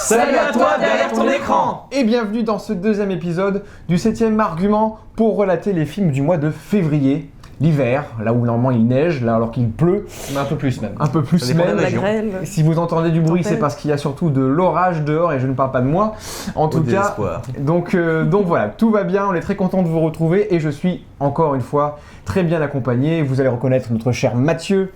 Salut à toi derrière ton écran. Et bienvenue dans ce deuxième épisode du 7e argument pour relater les films du mois de février. L'hiver, là où normalement il neige, là alors qu'il pleut. Mais un peu plus même. Un peu plus Ça dépend de même. la La région. grêle. Si vous entendez du bruit, Tempête. c'est parce qu'il y a surtout de l'orage dehors et je ne parle pas de moi. En tout cas, désespoir. donc voilà, tout va bien, on est très content de vous retrouver et je suis encore une fois très bien accompagné. Vous allez reconnaître notre cher Mathieu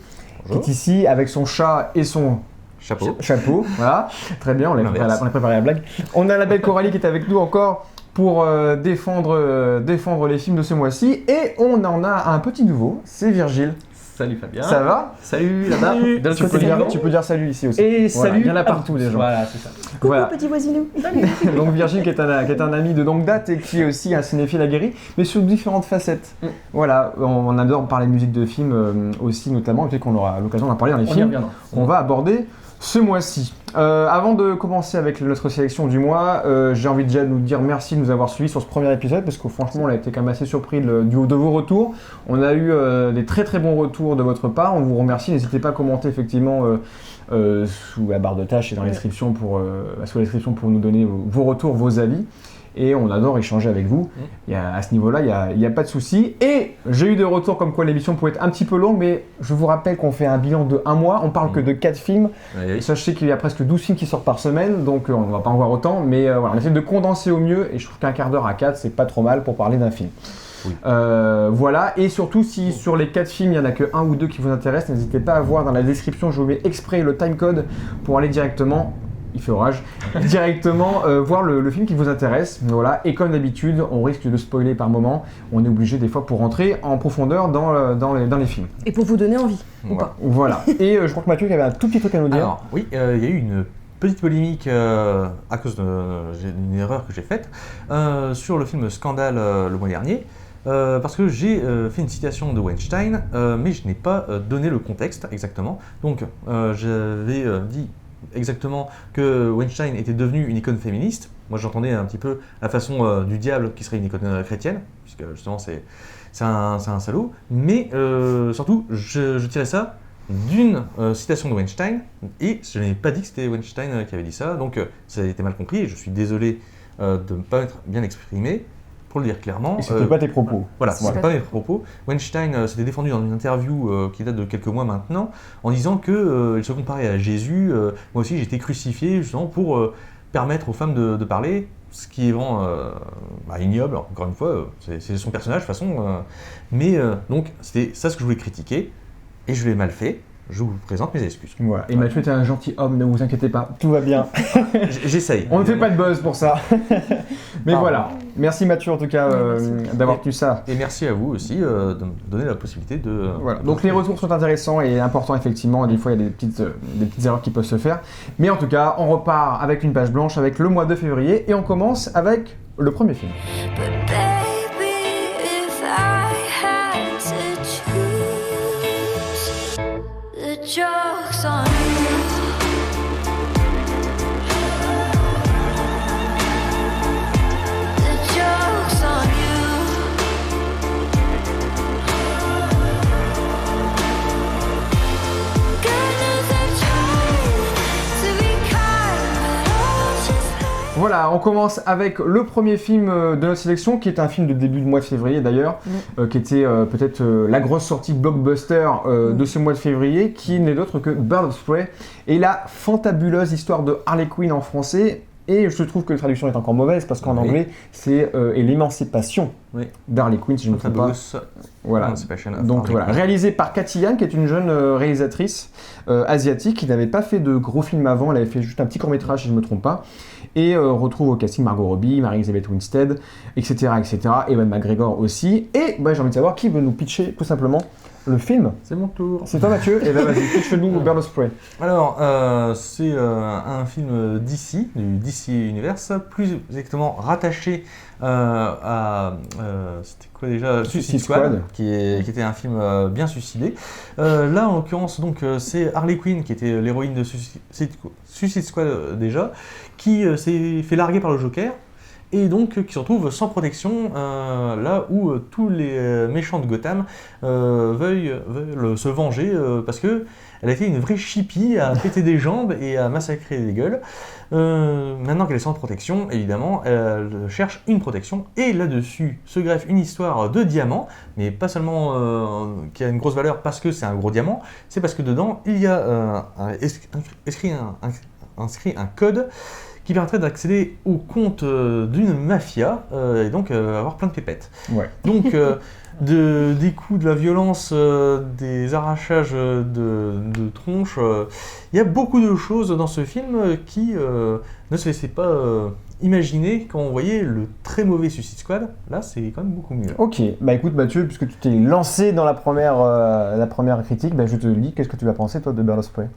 qui est ici avec son chat et son chapeau. Voilà, très bien, on a préparé la blague. On a la belle Coralie qui est avec nous encore pour défendre les films de ce mois-ci et on en a un petit nouveau, c'est Virgile. Salut Fabien. Ça va? Salut là-bas. Salut. De l'autre Tu côté peux, du dire, banc. tu peux dire salut ici aussi. Et Voilà, salut. il y en a partout des gens. Voilà, c'est ça. Coucou Voilà. petit voisinou. Donc Virgile qui est un ami de longue date et qui est aussi un cinéphile aguerri, mais sur différentes facettes. Voilà, on adore parler de musique de films aussi notamment, et peut-être qu'on aura l'occasion d'en parler dans les On y films reviendra. qu'on va aborder ce mois-ci. Avant de commencer avec notre sélection du mois, j'ai envie déjà de nous dire merci de nous avoir suivis sur ce premier épisode parce que franchement on a été quand même assez surpris de vos retours. On a eu des très très bons retours de votre part, on vous remercie, n'hésitez pas à commenter effectivement sous la barre de tâche et dans la description sous la description pour nous donner vos retours, vos avis. Et on adore échanger avec vous. À ce niveau-là, il n'y a pas de souci. Et j'ai eu des retours comme quoi l'émission pouvait être un petit peu longue, mais je vous rappelle qu'on fait un bilan de 1 mois. On parle que de 4 films. Oui. Sachez qu'il y a presque 12 films qui sortent par semaine, donc on ne va pas en voir autant. Mais voilà, on essaie de condenser au mieux. Et je trouve qu'un quart d'heure à 4, c'est pas trop mal pour parler d'un film. Oui. Voilà, et surtout si sur les 4 films il n'y en a que 1 ou 2 qui vous intéressent, n'hésitez pas à voir dans la description, je vous mets exprès le timecode pour aller directement, il fait orage, directement voir le film qui vous intéresse. Voilà. Et comme d'habitude, on risque de spoiler par moment, on est obligé des fois pour rentrer en profondeur dans les films. Et pour vous donner envie, ou pas. Voilà, et je crois que Mathieu avait un tout petit truc à nous dire. Alors, oui, il y a eu une petite polémique à cause d'une erreur que j'ai faite sur le film Scandale le mois dernier. Parce que j'ai fait une citation de Weinstein, mais je n'ai pas donné le contexte exactement. Donc, j'avais dit exactement que Weinstein était devenu une icône féministe. Moi, j'entendais un petit peu la façon du diable qui serait une icône chrétienne, puisque justement, c'est un salaud. Mais surtout, je tirais ça d'une citation de Weinstein, et je n'ai pas dit que c'était Weinstein qui avait dit ça, donc ça a été mal compris, et je suis désolé de ne pas être bien exprimé. Pour le dire clairement. Et c'était pas tes propos. Voilà, c'est pas mes propos. Weinstein s'était défendu dans une interview qui date de quelques mois maintenant, en disant qu'il se comparait à Jésus. Moi aussi, j'ai été crucifié justement pour permettre aux femmes de parler, ce qui est vraiment ignoble. Encore une fois, c'est son personnage de toute façon. Donc, c'était ça ce que je voulais critiquer, et je l'ai mal fait. Je vous présente mes excuses. Voilà. Et Mathieu était un gentil homme, ne vous inquiétez pas, tout va bien. J'essaye. On ne fait pas de buzz pour ça. Mais Pardon. Voilà. Merci Mathieu en tout cas d'avoir tenu ça. Et merci à vous aussi de me donner la possibilité de... Voilà. Donc les retours sont intéressants et importants effectivement. Des fois il y a des petites erreurs qui peuvent se faire. Mais en tout cas, on repart avec une page blanche avec le mois de février et on commence avec le premier film. But baby, if I had to choose, the joke's on you. The joke's on you. Goodness, I tried to be kind, but I just Voilà, on commence avec le premier film de notre sélection qui est un film de début de mois de février d'ailleurs, qui était peut-être la grosse sortie blockbuster de ce mois de février, qui n'est d'autre que Birds of Prey et la fantabuleuse histoire de Harley Quinn en français. Et je trouve que la traduction est encore mauvaise parce qu'en Oui. anglais c'est et l'émancipation Oui. d'Harley Quinn si je ne me trompe pas. Voilà. Emancipation of Donc Harley voilà, Quinn. réalisé par Cathy Yan, qui est une jeune réalisatrice asiatique qui n'avait pas fait de gros films avant, elle avait fait juste un petit court-métrage si je ne me trompe pas. Et retrouve au casting Margot Robbie, Mary-Elizabeth Winstead, etc., etc. Ewan McGregor aussi. Et j'ai envie de savoir qui veut nous pitcher tout simplement le film. C'est mon tour. C'est toi Mathieu. Et vas-y, pitch-nous Birds of Prey. Alors, c'est un film DC, du DC Universe, plus exactement rattaché c'était quoi déjà Suicide Squad, qui était un film bien suicidé. Là, en l'occurrence, donc, c'est Harley Quinn, qui était l'héroïne de Suicide Squad déjà, qui s'est fait larguer par le Joker. et donc qui se retrouve sans protection, là où tous les méchants de Gotham veulent se venger, parce que elle a été une vraie chipie à péter des jambes et à massacrer des gueules. Maintenant qu'elle est sans protection, évidemment, elle cherche une protection, et là-dessus se greffe une histoire de diamant, mais pas seulement qui a une grosse valeur parce que c'est un gros diamant, c'est parce que dedans il y a inscrit un code qui permettrait d'accéder au compte d'une mafia, et donc avoir plein de pépettes. Ouais. Donc des coups, de la violence, des arrachages de tronches, il y a beaucoup de choses dans ce film qui ne se laissaient pas imaginer quand on voyait le très mauvais Suicide Squad. Là, c'est quand même beaucoup mieux. Ok, bah écoute Mathieu, puisque tu t'es lancé dans la première critique, bah je te le dis, qu'est-ce que tu vas penser toi de Birds of Prey?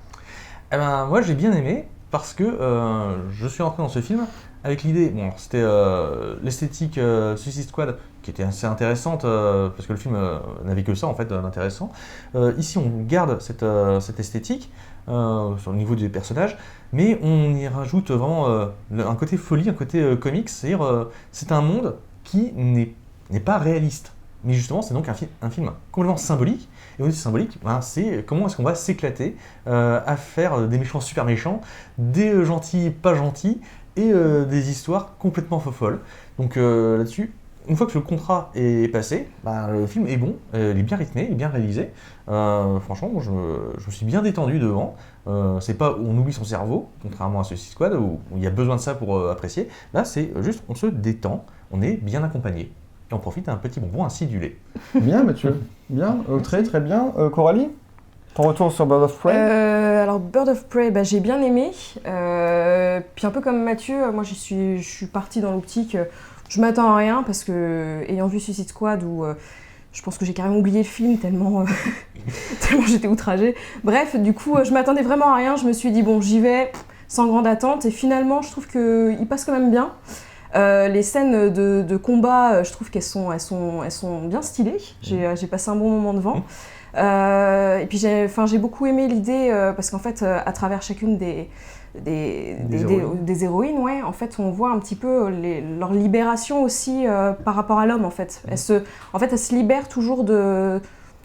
Eh ben, moi, j'ai bien aimé parce que je suis rentré dans ce film avec l'idée, bon, c'était l'esthétique Suicide Squad qui était assez intéressante parce que le film n'avait que ça en fait d'intéressant. Ici, on garde cette esthétique sur le niveau des personnages, mais on y rajoute vraiment un côté folie, un côté comics, c'est-à-dire c'est un monde qui n'est pas réaliste. Mais justement, c'est donc un film complètement symbolique. Et au niveau symbolique, ben, c'est comment est-ce qu'on va s'éclater à faire des méchants super méchants, des gentils pas gentils, et des histoires complètement folles. Donc là-dessus, une fois que le contrat est passé, ben, le film est bon, il est bien rythmé, il est bien réalisé. Franchement, moi, je me suis bien détendu devant. C'est pas où on oublie son cerveau, contrairement à Suicide Squad, où il y a besoin de ça pour apprécier. Là, c'est juste, on se détend, on est bien accompagné. Et on profite d'un petit bonbon acidulé. Bien Mathieu, bien, très bien. Coralie, ton retour sur Birds of Prey? Alors Bird of Prey, bah, j'ai bien aimé. Puis un peu comme Mathieu, moi je suis partie dans l'optique, je m'attends à rien parce que ayant vu Suicide Squad où je pense que j'ai carrément oublié le film tellement j'étais outragée. Bref, du coup je m'attendais vraiment à rien, je me suis dit bon j'y vais sans grande attente et finalement je trouve qu'il passe quand même bien. Les scènes de combat, je trouve qu'elles sont bien stylées. J'ai passé un bon moment devant. Et puis j'ai beaucoup aimé l'idée parce qu'en fait, à travers chacune des héroïnes, ouais, en fait, on voit un petit peu leur libération aussi par rapport à l'homme. En fait, elles se libèrent toujours de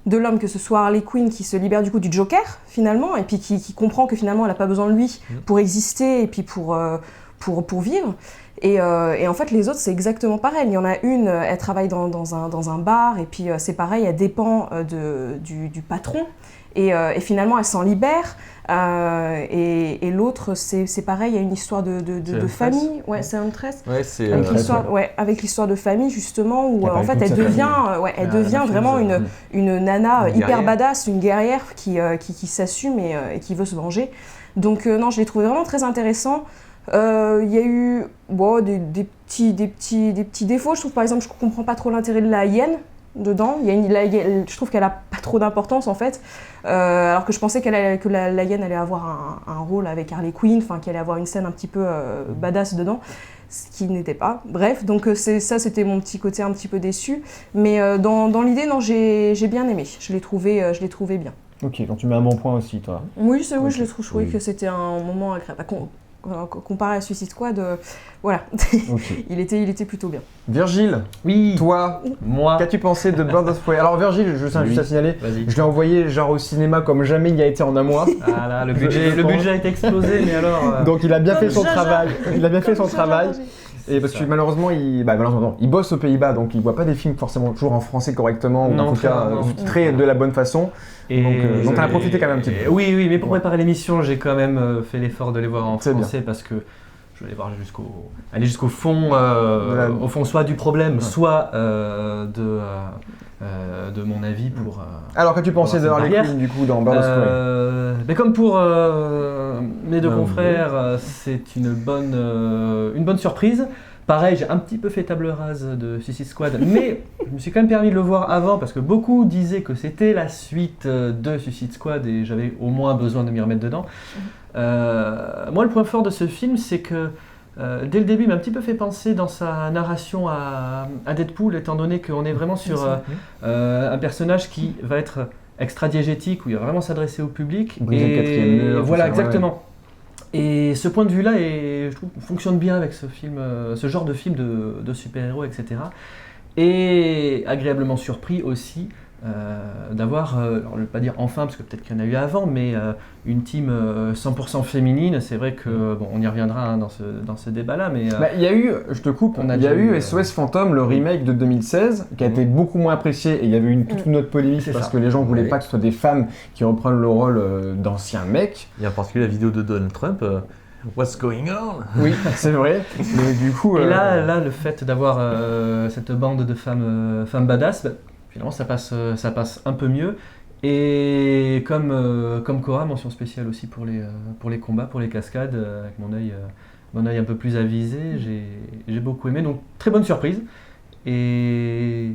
l'homme, que ce soit Harley Quinn qui se libère du coup du Joker finalement, et puis qui comprend que finalement elle n'a pas besoin de lui pour exister et puis pour vivre. Et en fait, les autres, c'est exactement pareil. Il y en a une, elle travaille dans un bar, et puis c'est pareil, elle dépend du patron. Et finalement, elle s'en libère. Et l'autre, c'est pareil, il y a une histoire de famille. Ouais, c'est une tresse. Ouais, c'est avec l'histoire de famille, justement, où en fait, elle famille. devient vraiment une nana hyper guerrière. badass, une guerrière qui s'assume et qui veut se venger. Donc, non, je l'ai trouvé vraiment très intéressant. Il y a eu des petits défauts. Je trouve par exemple, je comprends pas trop l'intérêt de la hyène dedans. Je trouve qu'elle a pas trop d'importance en fait. Alors que je pensais que la hyène allait avoir un rôle avec Harley Quinn, qu'elle allait avoir une scène un petit peu badass dedans, ce qui n'était pas. Bref, donc c'était mon petit côté un petit peu déçu. Mais dans l'idée, non, j'ai bien aimé. Je l'ai trouvé bien. Ok, donc tu mets un bon point aussi toi. Oui, je l'ai trouvé. Je trouvais que c'était un moment agréable. Comparé à Suicide Squad, voilà, Okay. il était plutôt bien. Virgile, Oui, toi, moi. qu'as-tu pensé de Birds of Prey? Alors Virgile, je tiens juste à signaler, Vas-y. je l'ai envoyé genre au cinéma comme jamais il n'y a été en un mois. Ah là, le budget a été explosé, mais alors. Donc il a bien fait son Jaja. travail. Il a bien fait son travail. Et parce que malheureusement, il bosse aux Pays-Bas, donc il voit pas des films forcément toujours en français correctement, ou Non, en tout cas non. très de la bonne façon. Donc t'en as profité quand même un petit peu. Oui, mais pour préparer l'émission, j'ai quand même fait l'effort de les voir en C'est français parce que je voulais voir aller jusqu'au fond, au fond soit du problème, soit de mon avis pour. Alors qu'as-tu pensé de cette Harley barrière. Quinn du coup dans Birds of Prey? Mais comme pour mes deux confrères, c'est une bonne surprise. Pareil, j'ai un petit peu fait table rase de Suicide Squad, mais je me suis quand même permis de le voir avant parce que beaucoup disaient que c'était la suite de Suicide Squad et j'avais au moins besoin de m'y remettre dedans. Moi, le point fort de ce film, c'est que dès le début, il m'a un petit peu fait penser dans sa narration à Deadpool, étant donné qu'on est vraiment sur un personnage qui va être extra-diégétique, où il va vraiment s'adresser au public. Briser le quatrième mur, Voilà, tout ça, exactement. Et ce point de vue-là, je trouve, fonctionne bien avec ce film, ce genre de film de super-héros, etc. Et agréablement surpris aussi d'avoir, alors je ne vais pas dire enfin, parce que peut-être qu'il y en a eu avant, mais une team 100% féminine. C'est vrai que, bon, on y reviendra hein, dans ce débat-là, mais... Bah, il y a eu, je te coupe, On a il y a déjà eu eu, SOS Fantôme, le remake de 2016, qui a été beaucoup moins apprécié, et il y avait eu toute une autre polémique C'est parce ça. que les gens voulaient Oui. pas que ce soit des femmes qui reprennent le rôle d'anciens mecs. Il y a en particulier la vidéo de Donald Trump, What's going on? Oui, c'est vrai. Mais du coup, Et là, le fait d'avoir cette bande de femmes badass, bah, finalement, ça passe un peu mieux. Et comme Cora, mention spéciale aussi pour les combats, pour les cascades, avec mon œil un peu plus avisé, j'ai beaucoup aimé. Donc, très bonne surprise. Et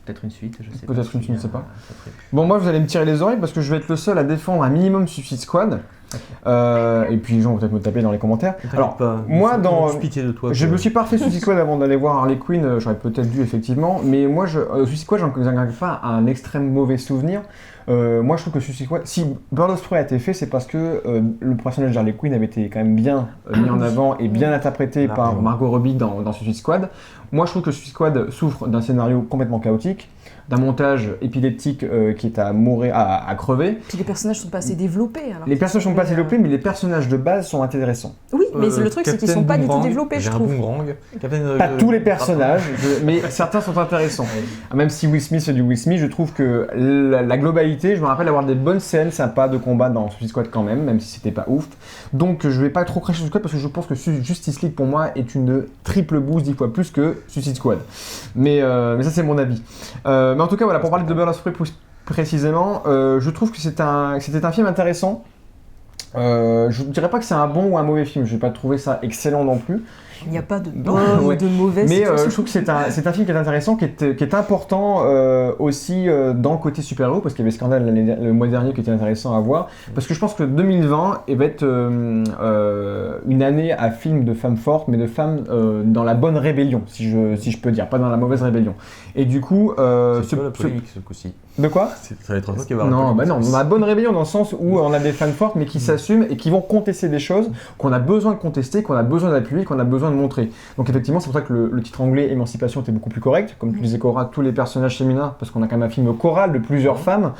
peut-être une suite, je sais pas. Peut-être une suite, je ne sais pas. Après. Bon, moi, vous allez me tirer les oreilles parce que je vais être le seul à défendre un minimum Suicide Squad. Et puis les gens vont peut-être me taper dans les commentaires. Alors, moi, dans... pitié de toi. je me suis pas refait Suicide Squad avant d'aller voir Harley Quinn, j'aurais peut-être dû effectivement, mais moi, Suicide Squad, j'en ai pas un extrême mauvais souvenir. Moi, je trouve que Suicide Squad, si Bird of Prey a été fait, c'est parce que le personnage d'Harley Quinn avait été quand même bien mis en avant et bien interprété par Margot Robbie dans Suicide Squad. Moi, je trouve que Suicide Squad souffre d'un scénario complètement chaotique, d'un montage épileptique qui est à mourir, à crever. Puis les personnages sont pas assez développés. Alors Les personnages sont pas assez développés, mais les personnages de base sont intéressants. Oui, mais le truc, c'est qu'ils sont pas du tout développés, je J'ai un trouve. boomerang. Pas tous les personnages, mais certains sont intéressants. Même si Will Smith c'est du Will Smith, je trouve que la globalité, je me rappelle avoir des bonnes scènes sympas de combat dans Suicide Squad quand même si c'était pas ouf. Donc je vais pas trop cracher sur Suicide Squad parce que je pense que Justice League pour moi est une triple boost 10 fois plus que Suicide Squad. Mais ça c'est mon avis. Mais en tout cas voilà, pour parler de Bird of Prey précisément, je trouve que c'était un film intéressant. Je ne dirais pas que c'est un bon ou un mauvais film, je vais pas trouver ça excellent non plus. Il n'y a pas de Non, bon ou ouais. de mauvais. Mais c'est tout. je trouve que c'est un film qui est intéressant, qui est important aussi dans le côté super-héros, parce qu'il y avait Scandale le mois dernier qui était intéressant à voir. Parce que je pense que 2020 va être une année à film de femmes fortes, mais de femmes dans la bonne rébellion, si je peux dire, pas dans la mauvaise rébellion. Et du coup... C'est pas la polémique ce coup-ci. De quoi ? Ça va être toi qui va avoir Non, la bah polémique. non, on a la bonne rébellion dans le sens où on a des fans fortes mais qui s'assument et qui vont contester des choses qu'on a besoin de contester, qu'on a besoin d'appuyer, qu'on a besoin de montrer. Donc effectivement, c'est pour ça que le titre anglais Émancipation était beaucoup plus correct. Comme tu disais Cora, tous les personnages féminins, parce qu'on a quand même un film choral de plusieurs femmes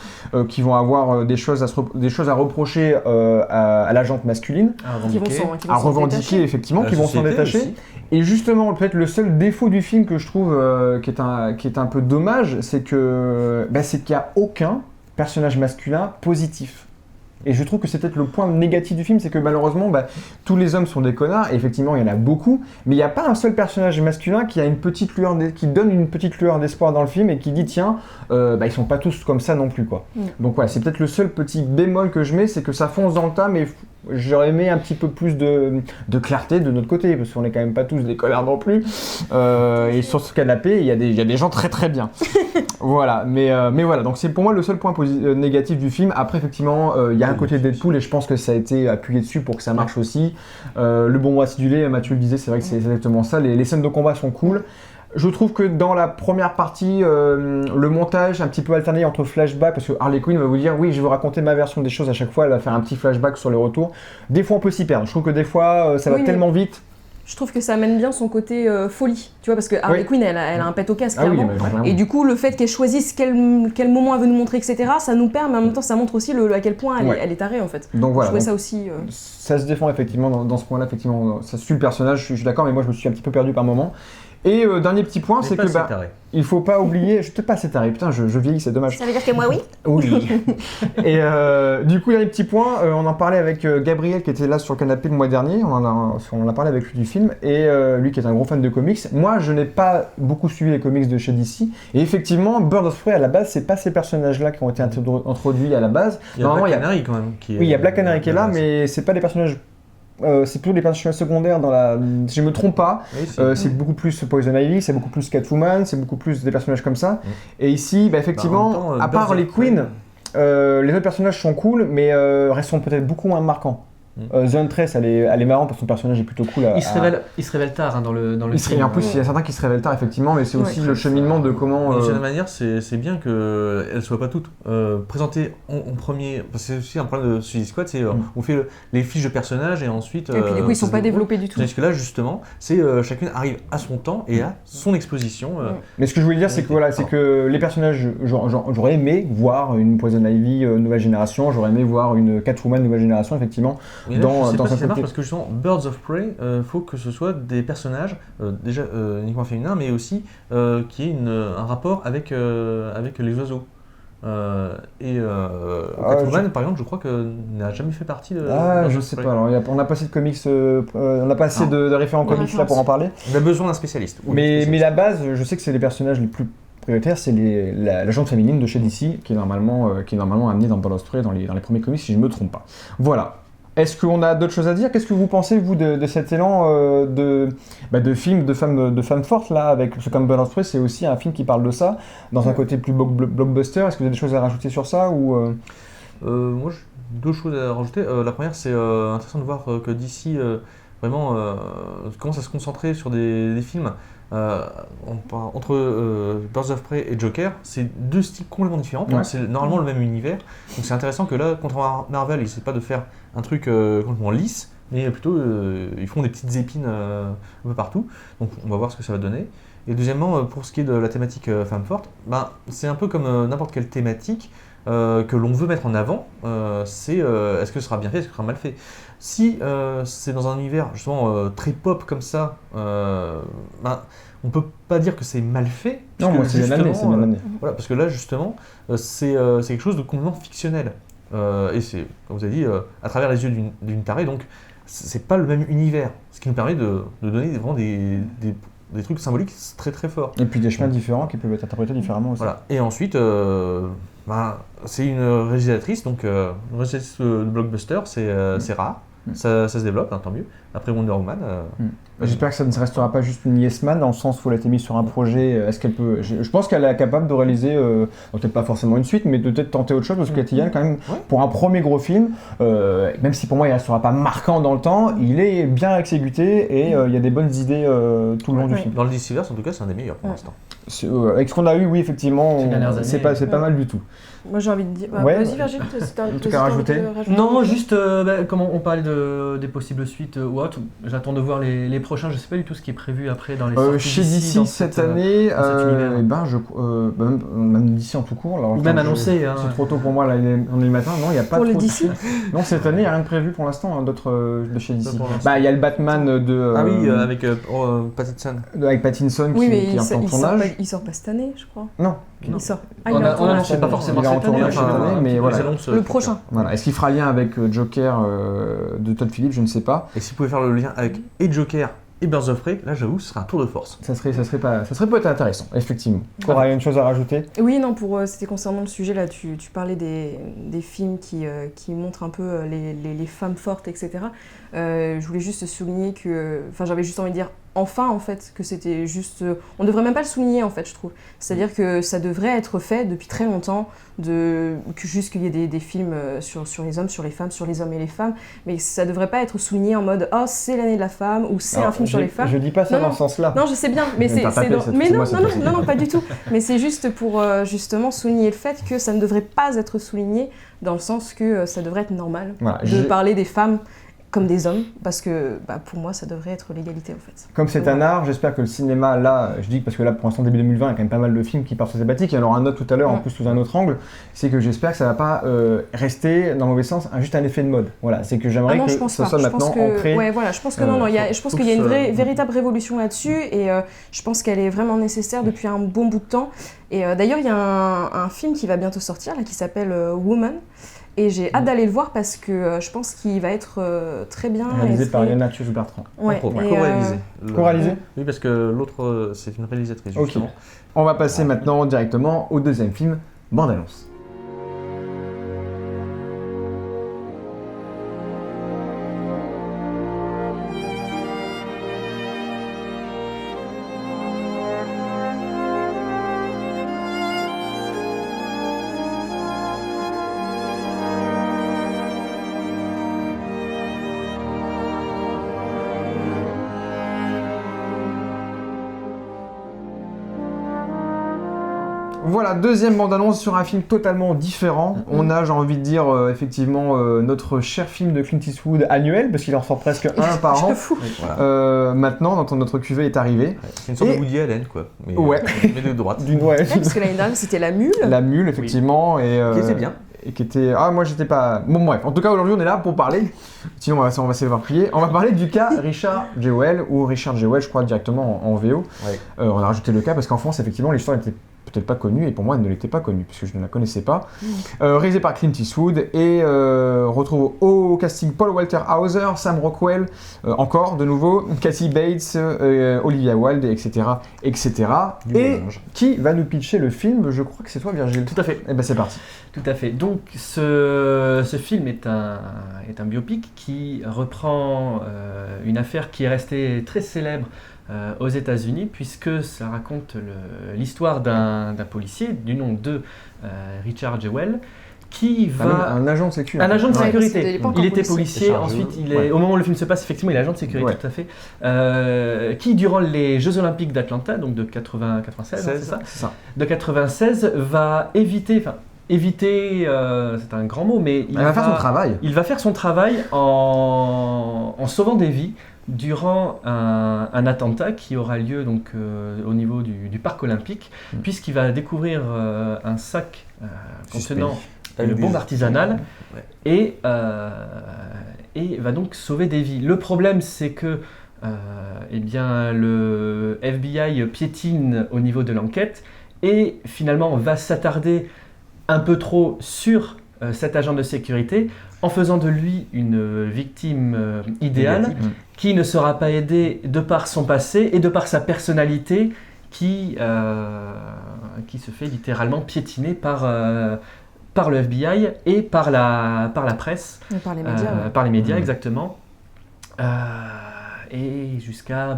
qui vont avoir des choses à reprocher à la gente masculine, Qui vont à s'en revendiquer détacher. effectivement, La qui vont s'en société détacher. aussi. Et justement, peut-être le seul défaut du film que je trouve qui est un peu dommage, c'est qu'il n'y a aucun personnage masculin positif. Et je trouve que c'est peut-être le point négatif du film, c'est que malheureusement, tous les hommes sont des connards, et effectivement, il y en a beaucoup, mais il n'y a pas un seul personnage masculin qui a qui donne une petite lueur d'espoir dans le film et qui dit tiens, ils sont pas tous comme ça non plus, quoi. Donc voilà, c'est peut-être le seul petit bémol que je mets, c'est que ça fonce dans le tas, mais j'aurais aimé un petit peu plus de clarté de notre côté, parce qu'on n'est quand même pas tous des connards non plus. Et sur ce canapé, il y a des gens très très bien. Voilà, mais voilà, donc c'est pour moi le seul point négatif du film. Après, effectivement, il y a un côté Deadpool et je pense que ça a été appuyé dessus pour que ça marche aussi. Le bonbon acidulé, Mathieu le disait, c'est vrai que c'est exactement ça. Les scènes de combat sont cool. Je trouve que dans la première partie, le montage un petit peu alterné entre flashback, parce que Harley Quinn va vous dire oui, je vais raconter ma version des choses à chaque fois, elle va faire un petit flashback sur le retour. Des fois, on peut s'y perdre. Je trouve que des fois, ça va Oui, mais- tellement vite. Je trouve que ça amène bien son côté folie, tu vois, parce que Harley Oui. Quinn, elle a un pet au casque, Ah oui, clairement. mais vraiment. Et du coup, le fait qu'elle choisisse quel moment elle veut nous montrer, etc., ça nous perd, mais en même temps, ça montre aussi à quel point Ouais. elle est tarée, en fait. Donc voilà. Je trouvais donc, ça aussi... ça se défend effectivement dans ce point-là, effectivement, ça suit le personnage, je suis d'accord, mais moi je me suis un petit peu perdu par moment. Et dernier petit point, c'est que il faut pas oublier, je suis peut-être pas assez taré, putain, je vieillis, c'est dommage. Ça veut dire que moi, oui. Oui. Et du coup, dernier petit point, on en parlait avec Gabriel qui était là sur le canapé le mois dernier, on en a parlé avec lui du film, et lui qui est un gros fan de comics. Moi, je n'ai pas beaucoup suivi les comics de chez DC, et effectivement, Bird of Prey à la base, c'est pas ces personnages-là qui ont été introduits à la base. Il y a Black Canary quand même. Oui, il y a Black Canary qui est là, mais c'est pas des personnages. C'est plutôt des personnages secondaires si je me trompe pas, Oui, c'est beaucoup plus Poison Ivy, c'est beaucoup plus Catwoman, c'est beaucoup plus des personnages comme ça. Et ici, effectivement, en même temps, à part Birds les of Prey, Queen, les autres personnages sont cool, mais sont peut-être beaucoup moins marquants. The Huntress, elle est marrante parce que son personnage est plutôt cool. Il se révèle tard hein, dans le film. En plus, il y a certains qui se révèlent tard, effectivement, mais c'est aussi Ouais. le cheminement de comment. D'une certaine manière, c'est bien qu'elles ne soient pas toutes présentées en premier. Parce que c'est aussi un problème de Suicide Squad, c'est on fait les fiches de personnages et ensuite. Et puis du coup, ils sont ça se pas déroule. développés du tout. Tandis que là, justement, c'est chacune arrive à son temps et à son exposition. Mais ce que je voulais dire, c'est que voilà, c'est que les personnages, j'aurais aimé voir une Poison Ivy nouvelle génération, j'aurais aimé voir une Catwoman nouvelle génération, effectivement. Mais là, Dans- je sais dans pas un si ça marche côté- parce que justement, Birds of Prey, faut que ce soit des personnages déjà uniquement féminins, mais aussi qui aient un rapport avec les oiseaux. Catwoman, par exemple, je crois que n'a jamais fait partie de. Ah, Birds je of sais Prey. pas, alors on n'a pas assez de comics, on n'a pas assez Non. de référents De comics là pour en parler. On a besoin d'un spécialiste. ou d'une Mais spécialiste. la base, je sais que c'est les personnages les plus prioritaires, c'est la gente féminine de chez DC qui est normalement amenée dans Birds of Prey dans les premiers comics, si je ne me trompe pas. Voilà. Est-ce qu'on a d'autres choses à dire? Qu'est-ce que vous pensez, vous, de cet élan de films de femmes fortes, là, avec ce comme Birds of Prey, c'est aussi un film qui parle de ça, dans un côté plus blockbuster. Est-ce que vous avez des choses à rajouter sur ça ou Moi, j'ai deux choses à rajouter. La première, c'est intéressant de voir que DC vraiment commence à se concentrer sur des films. Entre Birds of Prey et Joker, c'est deux styles complètement différents. Ouais. C'est normalement le même univers. Donc c'est intéressant que là, contrairement à Marvel, ils essaient pas de faire un truc complètement lisse, mais plutôt ils font des petites épines un peu partout. Donc on va voir ce que ça va donner. Et deuxièmement, pour ce qui est de la thématique femme forte, ben, c'est un peu comme n'importe quelle thématique que l'on veut mettre en avant. C'est est-ce que ce sera bien fait, est-ce que ce sera mal fait. Si c'est dans un univers justement très pop comme ça, ben, on peut pas dire que c'est mal fait. Non, puisque moi, c'est bien amené, justement, c'est bien amené. voilà, parce que là justement, c'est quelque chose de complètement fictionnel. Et c'est, comme vous avez dit, à travers les yeux d'une tarée, donc c'est pas le même univers. Ce qui nous permet de donner vraiment des trucs symboliques très très forts. Et puis des chemins différents qui peuvent être interprétés différemment aussi. Voilà. Et ensuite, c'est une réalisatrice, donc une réalisatrice de blockbuster, c'est rare. Ça se développe, hein, tant mieux. Après Wonder Woman. J'espère que ça ne restera pas juste une yes man, dans le sens où elle a été mise sur un projet. Est-ce qu'elle peut. Je pense qu'elle est capable de réaliser, peut-être pas forcément une suite, mais de peut-être tenter autre chose, parce que Cathy Yan, quand même, Ouais. pour un premier gros film, même si pour moi il ne restera pas marquant dans le temps, il est bien exécuté et il y a des bonnes idées tout le long du Ouais. film. Dans le DCverse, en tout cas, c'est un des meilleurs pour Ouais. l'instant. Avec ce qu'on a eu, oui, effectivement, Ces dernières c'est années. pas mal du tout. Moi j'ai envie de dire. Ouais. Vas-y Virgile, c'est un truc à rajouter. Non, juste comme on parlait des possibles suites ou autre, j'attends de voir les prochains. Je sais pas du tout ce qui est prévu après dans les sorties Chez d'ici, DC dans cette cette, année, dans cet univers. même DC en tout court. Alors, Même attends, annoncé, hein. C'est trop tôt pour moi, là, on est le matin. Non, il n'y a pas Pour trop le de DC. films. Non, cette année, il n'y a rien de prévu pour l'instant, hein, d'autres de chez DC. Pas pour l'instant. Bah, il y a le Batman de. Ah oui, avec Pattinson. avec Pattinson Oui, qui mais est un peu en tournage. il sort pas cette année, je crois. Non, Il sort. On il est en a tournage. annoncé pas forcément Il est en cette année. tournage cette année, mais ils voilà. annoncent Le pour prochain. Voilà. Est-ce qu'il fera lien avec Joker de Todd Phillips? Je ne sais pas. Et si vous pouvez faire le lien avec et Joker et Birds of Prey, là j'avoue, ce sera un tour de force. Ça serait peut-être intéressant, effectivement. Cora, il y a une chose à rajouter? Oui, non, c'était concernant le sujet, là, tu parlais des films qui montrent un peu les femmes fortes, etc. Je voulais juste souligner que... Enfin, j'avais juste envie de dire, enfin, en fait, que c'était juste... on devrait même pas le souligner, en fait, je trouve. C'est-à-dire que ça devrait être fait depuis très longtemps, juste qu'il y ait des films sur les hommes, sur les femmes, sur les hommes et les femmes, mais ça devrait pas être souligné en mode « Oh, c'est l'année de la femme » ou « C'est un film sur les femmes ». Je dis pas ça Non, dans non. ce sens-là. Non, je sais bien, mais Mais t'as tapé, dans- c'est- mais c'est non, moi, c'est non, toi, non, non, non, pas du tout. Mais c'est juste pour justement souligner le fait que ça ne devrait pas être souligné dans le sens que ça devrait être normal Voilà, de parler des femmes comme des hommes, parce que pour moi ça devrait être l'égalité en fait. Comme c'est un art, j'espère que le cinéma, là, je dis parce que là pour l'instant début 2020, il y a quand même pas mal de films qui partent sur ces thématiques, il y en aura un autre tout à l'heure, en plus sous un autre angle, c'est que j'espère que ça va pas rester, dans le mauvais sens, juste un effet de mode. Voilà, c'est que j'aimerais non, que je pense ça pas. soit Je pense maintenant que, ancré. ouais, voilà, je pense que non, non, je pense qu'il y a une véritable révolution là-dessus et je pense qu'elle est vraiment nécessaire depuis un bon bout de temps. Et d'ailleurs, il y a un film qui va bientôt sortir là, qui s'appelle Woman. Et j'ai hâte d'aller le voir parce que je pense qu'il va être très bien. Réalisé et par très- Yann Arthus Bertrand. Ouais, et, Co-réalisé. Co-réalisé. Oui, parce que l'autre, c'est une réalisatrice, Ok. justement. On va passer maintenant directement au deuxième film, bande-annonce. Voilà, deuxième bande-annonce sur un film totalement différent. On a, j'ai envie de dire, effectivement, notre cher film de Clint Eastwood annuel, parce qu'il en sort presque un par an. J'avoue. Voilà. Maintenant, notre cuvée est arrivée. C'est une sorte Et- de Woody Allen, quoi. Mais, Ouais. mais de droite. Ouais, Ouais, parce que l'année dernière, c'était La Mule. la mule, effectivement. Et, Qui était bien. Et qui était... Ah, moi, j'étais pas... Bon, bref. En tout cas, aujourd'hui, on est là pour parler. Sinon, on va s'éparpiller. On va parler du cas Richard Jewell, ou Richard Jewell, je crois, directement en VO. Ouais. On a rajouté le cas parce qu'en France, effectivement, l'histoire n'était peut-être pas connue, et pour moi, elle ne l'était pas connue, puisque je ne la connaissais pas. Réalisé par Clint Eastwood, et retrouve au casting Paul Walter Hauser, Sam Rockwell, encore de nouveau, Kathy Bates, Olivia Wilde, etc. etc. Du Et mélange. qui va nous pitcher le film? Je crois que c'est toi, Virgile. Tout à fait. Eh ben c'est parti. Tout à fait. Donc ce film est un biopic qui reprend une affaire qui est restée très célèbre aux États-Unis, puisque ça raconte l'histoire d'un policier du nom de Richard Jewell, qui va... Un agent de sécu. Un agent de Ouais, sécurité. parce qu'il est pas encore Il était policier. policier, Chargé. ensuite Ouais. au moment où le film se passe, effectivement, il est agent de sécurité, Ouais. tout à fait. Qui, durant les Jeux Olympiques d'Atlanta, donc de 96, c'est ça, C'est ça. de 96, va éviter, c'est un grand mot, mais Il va faire son travail. il va faire son travail en sauvant des vies durant un attentat qui aura lieu donc, au niveau du parc olympique, puisqu'il va découvrir un sac contenant Avec une des- bombe artisanale Ouais. et va donc sauver des vies. Le problème, c'est que eh bien, le FBI piétine au niveau de l'enquête et finalement va s'attarder un peu trop sur cet agent de sécurité en faisant de lui une victime idéale Négative. qui ne sera pas aidé de par son passé et de par sa personnalité qui se fait littéralement piétiner par le FBI et par la presse, Et par les médias. ouais. par les médias Mhm. exactement. Et jusqu'à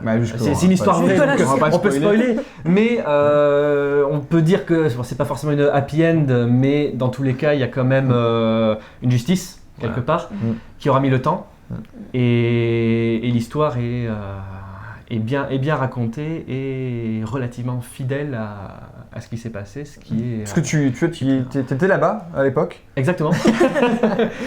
Bah, jusqu'au- c'est une histoire pas- vraie, Voilà, donc on va pas on peut spoiler, mais on peut dire que bon, c'est pas forcément une happy end, mais dans tous les cas, il y a quand même une justice quelque Voilà. part Mm. qui aura mis le temps, Mm. et l'histoire est bien racontée et relativement fidèle à ce qui s'est passé, ce qui est Est-ce que tu étais là-bas à l'époque? exactement.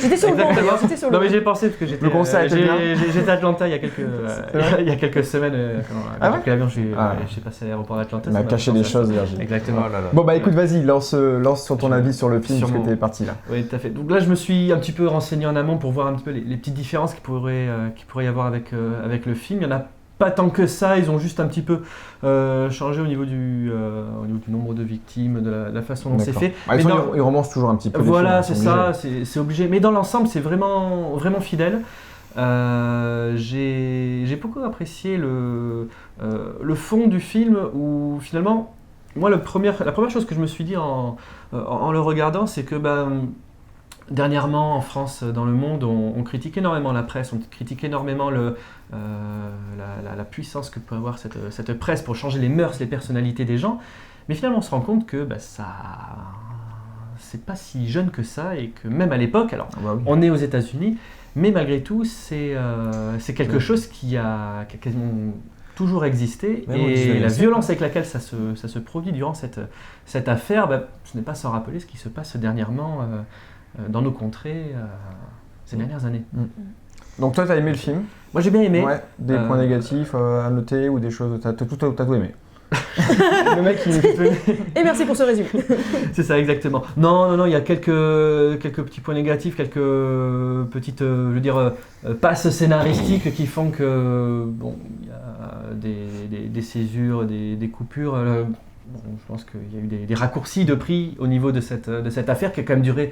J'étais sur le banc, Exactement. d'ailleurs, j'étais sur le Non mais banc. j'ai pensé parce que j'étais Le concert était bien. j'étais à Atlanta il y a vrai il y a quelques semaines Ah quand ouais j'ai pris l'avion, Ah. j'ai passé à l'aéroport d'Atlanta. On ça a m'a caché fait des penser à choses, ça. Virgile. Exactement. Oh là là. Bon bah écoute, vas-y, lance sur ton avis sur le film, Sur parce mon- que t'es parti là. Oui, tout à fait. Donc là, je me suis un petit peu renseigné en amont pour voir un petit peu les petites différences qu'il pourrait y avoir avec le film. Il y en a pas tant que ça, ils ont juste un petit peu changé au niveau du nombre de victimes, de la façon dont c'est D'accord. fait. Bah, Mais ils romancent toujours un petit peu. les voilà, films, c'est ils sont ça, obligés. c'est obligé. Mais dans l'ensemble, c'est vraiment fidèle. J'ai beaucoup apprécié le fond du film où finalement, moi, la première chose que je me suis dit en le regardant, c'est que dernièrement, en France, dans le monde, on critique énormément la presse, on critique énormément la puissance que peut avoir cette presse pour changer les mœurs, les personnalités des gens. Mais finalement, on se rend compte que c'est pas si jeune que ça, et que même à l'époque, alors Ah bah oui. on est aux États-Unis, mais malgré tout, c'est quelque chose qui a quasiment toujours existé. Même au Et 19e la siècle. violence avec laquelle ça se produit durant cette affaire, ce n'est pas sans rappeler ce qui se passe dernièrement dans nos contrées ces dernières années. Donc toi, t'as aimé le film? Moi, j'ai bien aimé. Ouais. Des points négatifs à noter ou des choses. T'as tout aimé. Le mec, Et merci pour ce résumé. c'est ça, exactement. Non, il y a quelques petits points négatifs, quelques petites, passes scénaristiques qui font que, il y a des césures, des coupures. Je pense qu'il y a eu des raccourcis de prix au niveau de cette affaire qui a quand même duré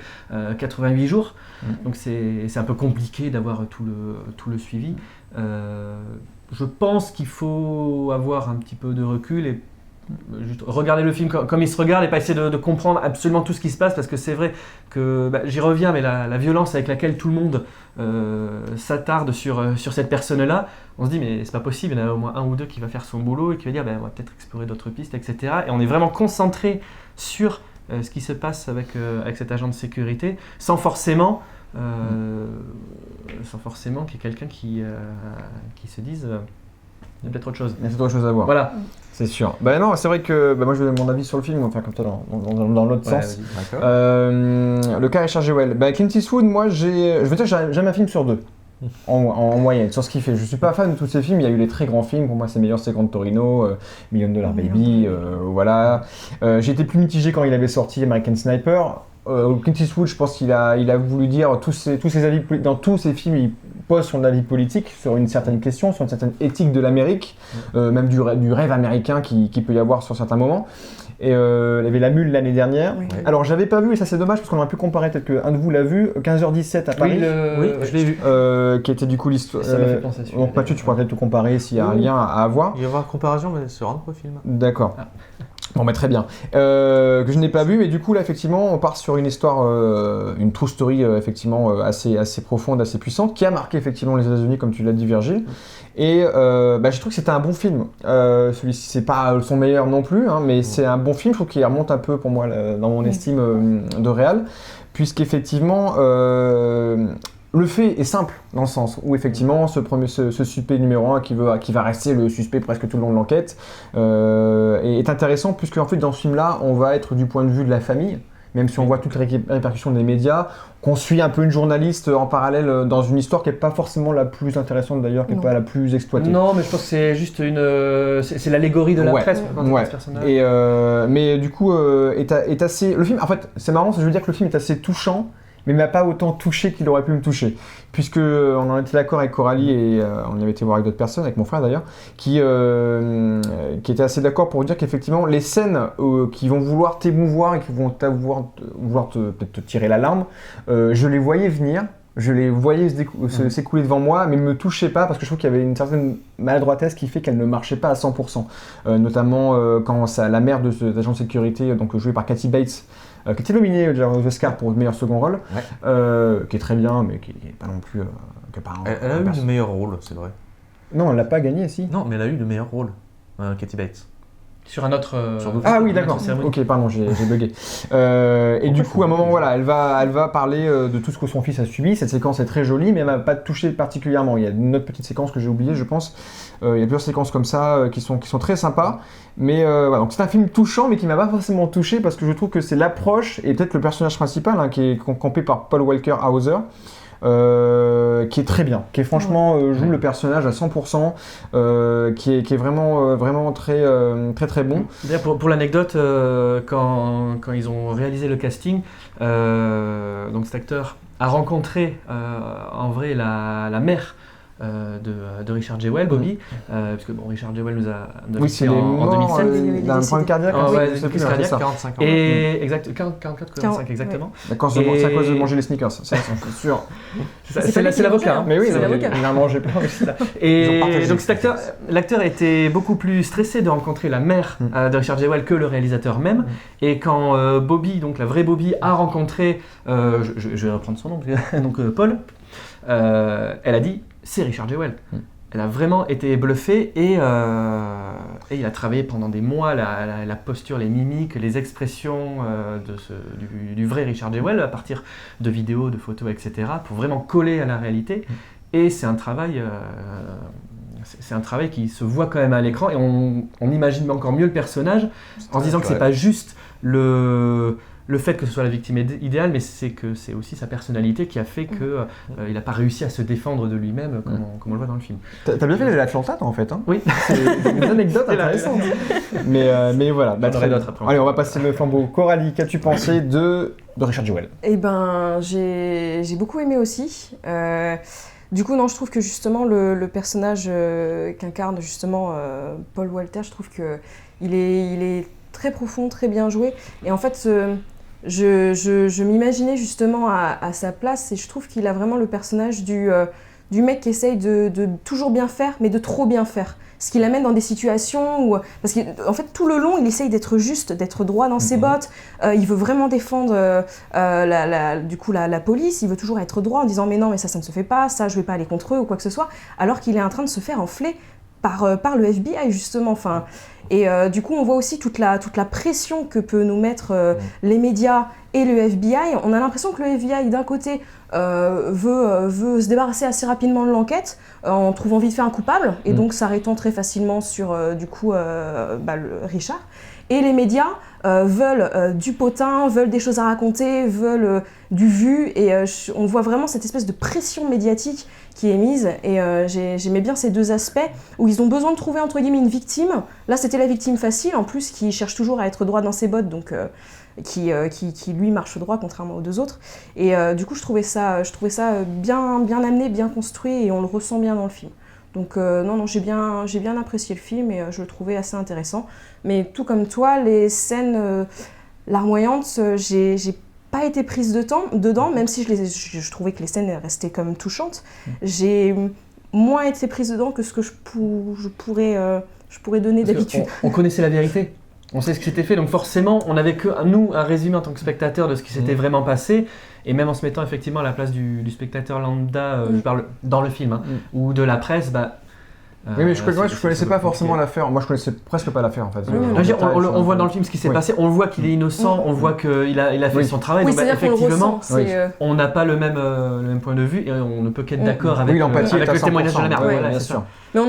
88 jours. Donc c'est un peu compliqué d'avoir tout le suivi. Je pense qu'il faut avoir un petit peu de recul et juste regarder le film comme il se regarde et pas essayer de comprendre absolument tout ce qui se passe, parce que c'est vrai que, j'y reviens, mais la violence avec laquelle tout le monde s'attarde sur cette personne-là, on se dit mais c'est pas possible, il y en a au moins un ou deux qui va faire son boulot et qui va dire on va peut-être explorer d'autres pistes, etc. Et on est vraiment concentré sur ce qui se passe avec cet agent de sécurité, sans forcément qu'il y ait quelqu'un qui se dise Il y a peut-être autre chose. Il y a peut-être autre chose à voir. Voilà. C'est sûr. Bah non, c'est vrai que moi je vais donner mon avis sur le film, enfin comme toi dans l'autre Ouais, sens. vas-y. D'accord. Le cas Richard Jewell. Bah, Clint Eastwood, moi je veux dire j'aime un film sur deux. En moyenne, sur ce qu'il fait. Je suis pas fan de tous ces films, il y a eu les très grands films, pour moi c'est meilleur c'est Grand Torino, Million Dollar Baby, voilà. J'ai été plus mitigé quand il avait sorti American Sniper. Clint Eastwood, je pense qu'il a voulu dire tous ses avis, dans tous ses films, il pose son avis politique sur une certaine question, sur une certaine éthique de l'Amérique, même du rêve américain qui peut y avoir sur certains moments. Et il y avait La Mule l'année dernière. Oui. Alors j'avais pas vu, et ça c'est dommage parce qu'on aurait pu comparer, peut-être qu'un de vous l'a vu, 15h17 à Paris, Oui, je l'ai vu. qui était du coup l'histoire. Ça m'a fait penser à celui-là. Donc Mathieu, tu pourrais peut-être tout comparer s'il y a un lien à avoir. Il va y avoir comparaison, mais se rendre au film. D'accord. Ah. Bon, bah, très bien. Que je n'ai pas vu, mais du coup, là, effectivement, on part sur une histoire, une true story, effectivement, assez profonde, assez puissante, qui a marqué, effectivement, les États-Unis, comme tu l'as dit, Virgile. Et je trouve que c'était un bon film. Celui-ci, c'est pas son meilleur non plus, hein, mais c'est un bon film. Je trouve qu'il remonte un peu, pour moi, dans mon estime de réal, puisqu'effectivement, le fait est simple, dans le sens où effectivement ce suspect numéro 1 qui va rester le suspect presque tout le long de l'enquête est intéressant, puisque en fait dans ce film-là, on va être du point de vue de la famille, même si on voit toutes les répercussions des médias, qu'on suit un peu une journaliste en parallèle dans une histoire qui n'est pas forcément la plus intéressante d'ailleurs, qui n'est Non. pas la plus exploitée. Non, mais je pense que c'est juste c'est l'allégorie de la Ouais. presse quand on Ouais. ce personnage. Et mais du coup, est assez. Le film, en fait, c'est marrant, je veux dire que le film est assez touchant, mais il m'a pas autant touché qu'il aurait pu me toucher. Puisque on en était d'accord avec Coralie et on y avait été voir avec d'autres personnes, avec mon frère d'ailleurs, qui étaient assez d'accord pour dire qu'effectivement, les scènes qui vont vouloir t'émouvoir et qui vont vouloir peut-être te tirer l'alarme, je les voyais venir. Je les voyais s'écouler devant moi, mais ne me touchaient pas parce que je trouve qu'il y avait une certaine maladroitesse qui fait qu'elle ne marchait pas à 100%. Notamment quand la mère de cet agent de sécurité, donc jouée par Kathy Bates, qui était nominée aux Oscars pour le meilleur second rôle, qui est très bien, mais qui n'est pas non plus. Elle a eu le meilleur rôle, c'est vrai. Non, elle l'a pas gagné, si. Non, mais elle a eu le meilleur rôle, Kathy Bates. Sur un autre. Sur d'autres- Ah oui, une d'accord. autre cérémonie. Ok, pardon, j'ai bugué. Et du coup, à un moment, voilà, elle va parler de tout ce que son fils a subi. Cette séquence est très jolie, mais elle m'a pas touché particulièrement. Il y a une autre petite séquence que j'ai oubliée, je pense. Il y a plusieurs séquences comme ça qui sont très sympas. Mais voilà, donc c'est un film touchant, mais qui m'a pas forcément touché parce que je trouve que c'est l'approche et peut-être le personnage principal qui est campé par Paul Walker Hauser. Qui est très bien, qui est franchement joue le personnage à 100%, qui est vraiment très bon. D'ailleurs, pour l'anecdote, quand ils ont réalisé le casting, donc cet acteur a rencontré en vrai la mère de Richard Jewell, Bobby, parce que bon, Richard Jewell nous a Oui, c'est quittés les en morts 2007. d'un problème cardiaque. Ah ouais, je sais une plus, crise c'est cardiaque, ça. 45 ans. Et exact, 44, 45 exactement. C'est à cause de manger les sneakers, c'est sûr. C'est l'avocat. Hein. Mais oui, C'est l'avocat. il a mangé plein aussi. Et Ils ont partagé donc les l'acteur était beaucoup plus stressé de rencontrer la mère de Richard Jewell que le réalisateur même. Et quand Bobby, donc la vraie Bobby, a rencontré, je vais reprendre son nom, donc Paul, elle a dit c'est Richard Jewell. Elle a vraiment été bluffée et il a travaillé pendant des mois la posture, les mimiques, les expressions du vrai Richard Jewell à partir de vidéos, de photos, etc. pour vraiment coller à la réalité. Et c'est un travail qui se voit quand même à l'écran et on imagine encore mieux le personnage en se disant que c'est pas juste le fait que ce soit la victime idéale, mais c'est que c'est aussi sa personnalité qui a fait qu'il n'a pas réussi à se défendre de lui-même comme on le voit dans le film. T'as bien fait l'Atlanta, toi, en fait. Hein. Oui. C'est une anecdote intéressante. Mais voilà. J'en aurai très bien. d'autres après. Allez, on va passer le flambeau. Coralie, qu'as-tu pensé de Richard Jewell? Eh ben, j'ai beaucoup aimé aussi. Du coup, non, je trouve que justement le personnage qu'incarne justement Paul Walter, je trouve que il est très profond, très bien joué. Et en fait, je m'imaginais justement à sa place et je trouve qu'il a vraiment le personnage du mec qui essaye de toujours bien faire, mais de trop bien faire. Ce qui l'amène dans des situations où... Parce qu'en fait, tout le long, il essaye d'être juste, d'être droit dans ses bottes. Il veut vraiment défendre la police. Il veut toujours être droit en disant « Mais non, mais ça ne se fait pas. Ça, je ne vais pas aller contre eux ou quoi que ce soit. » Alors qu'il est en train de se faire enfler par le FBI, justement. Enfin, Et du coup, on voit aussi toute la pression que peut nous mettre les médias et le FBI. On a l'impression que le FBI, d'un côté, veut se débarrasser assez rapidement de l'enquête en trouvant vite fait un coupable, et donc s'arrêtant très facilement sur, Richard. Et les médias veulent du potin, veulent des choses à raconter, veulent du vu, et on voit vraiment cette espèce de pression médiatique qui est mise, et j'aimais bien ces deux aspects où ils ont besoin de trouver entre guillemets une victime. Là, c'était la victime facile, en plus, qui cherche toujours à être droit dans ses bottes, donc qui lui marche droit contrairement aux deux autres. Et du coup, je trouvais ça bien amené, bien construit, et on le ressent bien dans le film. Donc non, j'ai bien apprécié le film, et je le trouvais assez intéressant. Mais tout comme toi, les scènes larmoyantes, j'ai pas été prise dedans, même si je trouvais que les scènes restaient quand même touchantes. J'ai moins été prise dedans que ce que je pourrais donner Parce d'habitude. on connaissait la vérité. On sait ce qui s'était fait, donc forcément, on n'avait que nous un résumé en tant que spectateur de ce qui s'était vraiment passé, et même en se mettant effectivement à la place du spectateur lambda, je parle dans le film, ou de la presse, Oui, mais je connaissais pas forcément l'affaire. Moi, je connaissais presque pas l'affaire en fait. On voit dans le film ce qui s'est passé, on voit qu'il est innocent, on voit qu'il a fait son travail, Oui, donc c'est-à-dire qu'on le effectivement, ressent. on n'a pas le même point de vue, et on ne peut qu'être d'accord avec, l'empathie est à le témoignage de la mère. Ouais, Voilà, bien c'est sûr. ça. Mais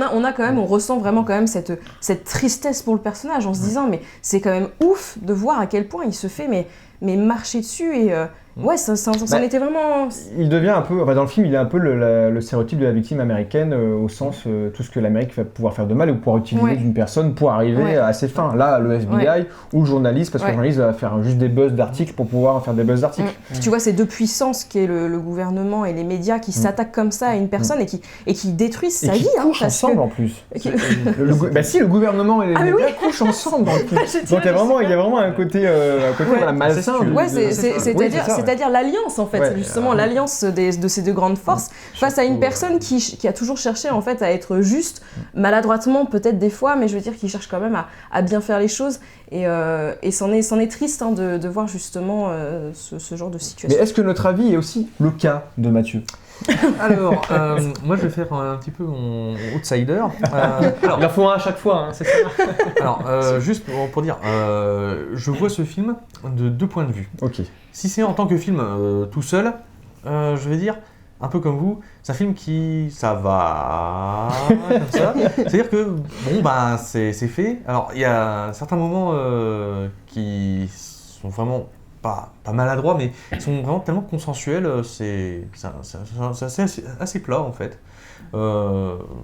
on ressent vraiment quand même cette tristesse pour le personnage, en se disant mais c'est quand même ouf de voir à quel point il se fait mais marcher dessus, et ouais, ça était vraiment... Il devient un peu, enfin dans le film, il est un peu le stéréotype de la victime américaine, au sens tout ce que l'Amérique va pouvoir faire de mal ou pouvoir utiliser d'une personne pour arriver à ses fins. Là, le FBI ou le journaliste, parce que le journaliste va faire juste des buzz d'articles pour pouvoir faire des buzz d'articles. Tu vois, ces deux puissances qui est le gouvernement et les médias qui s'attaquent comme ça à une personne et qui détruisent sa vie. Ils couchent ensemble en plus. Le gouvernement et les médias couchent ensemble dans le film. Donc il y a vraiment un côté voilà, malsain. Ouais, c'est-à-dire l'alliance en fait, justement l'alliance de ces deux grandes forces face à une personne qui a toujours cherché en fait à être juste, maladroitement peut-être des fois, mais je veux dire qui cherche quand même à bien faire les choses, et c'en est triste de voir justement ce genre de situation. Mais est-ce que notre avis est aussi le cas de Mathieu ? Alors, moi je vais faire un petit peu mon outsider. Alors, il en faut un à chaque fois, c'est ça. Alors, juste pour dire, je vois ce film de deux points de vue. Ok. Si c'est en tant que film tout seul, je vais dire, un peu comme vous, c'est un film ça va, comme ça. C'est-à-dire que, bon, c'est fait. Alors, il y a certains moments qui sont vraiment pas maladroits, mais ils sont vraiment tellement consensuels, c'est assez plat en fait.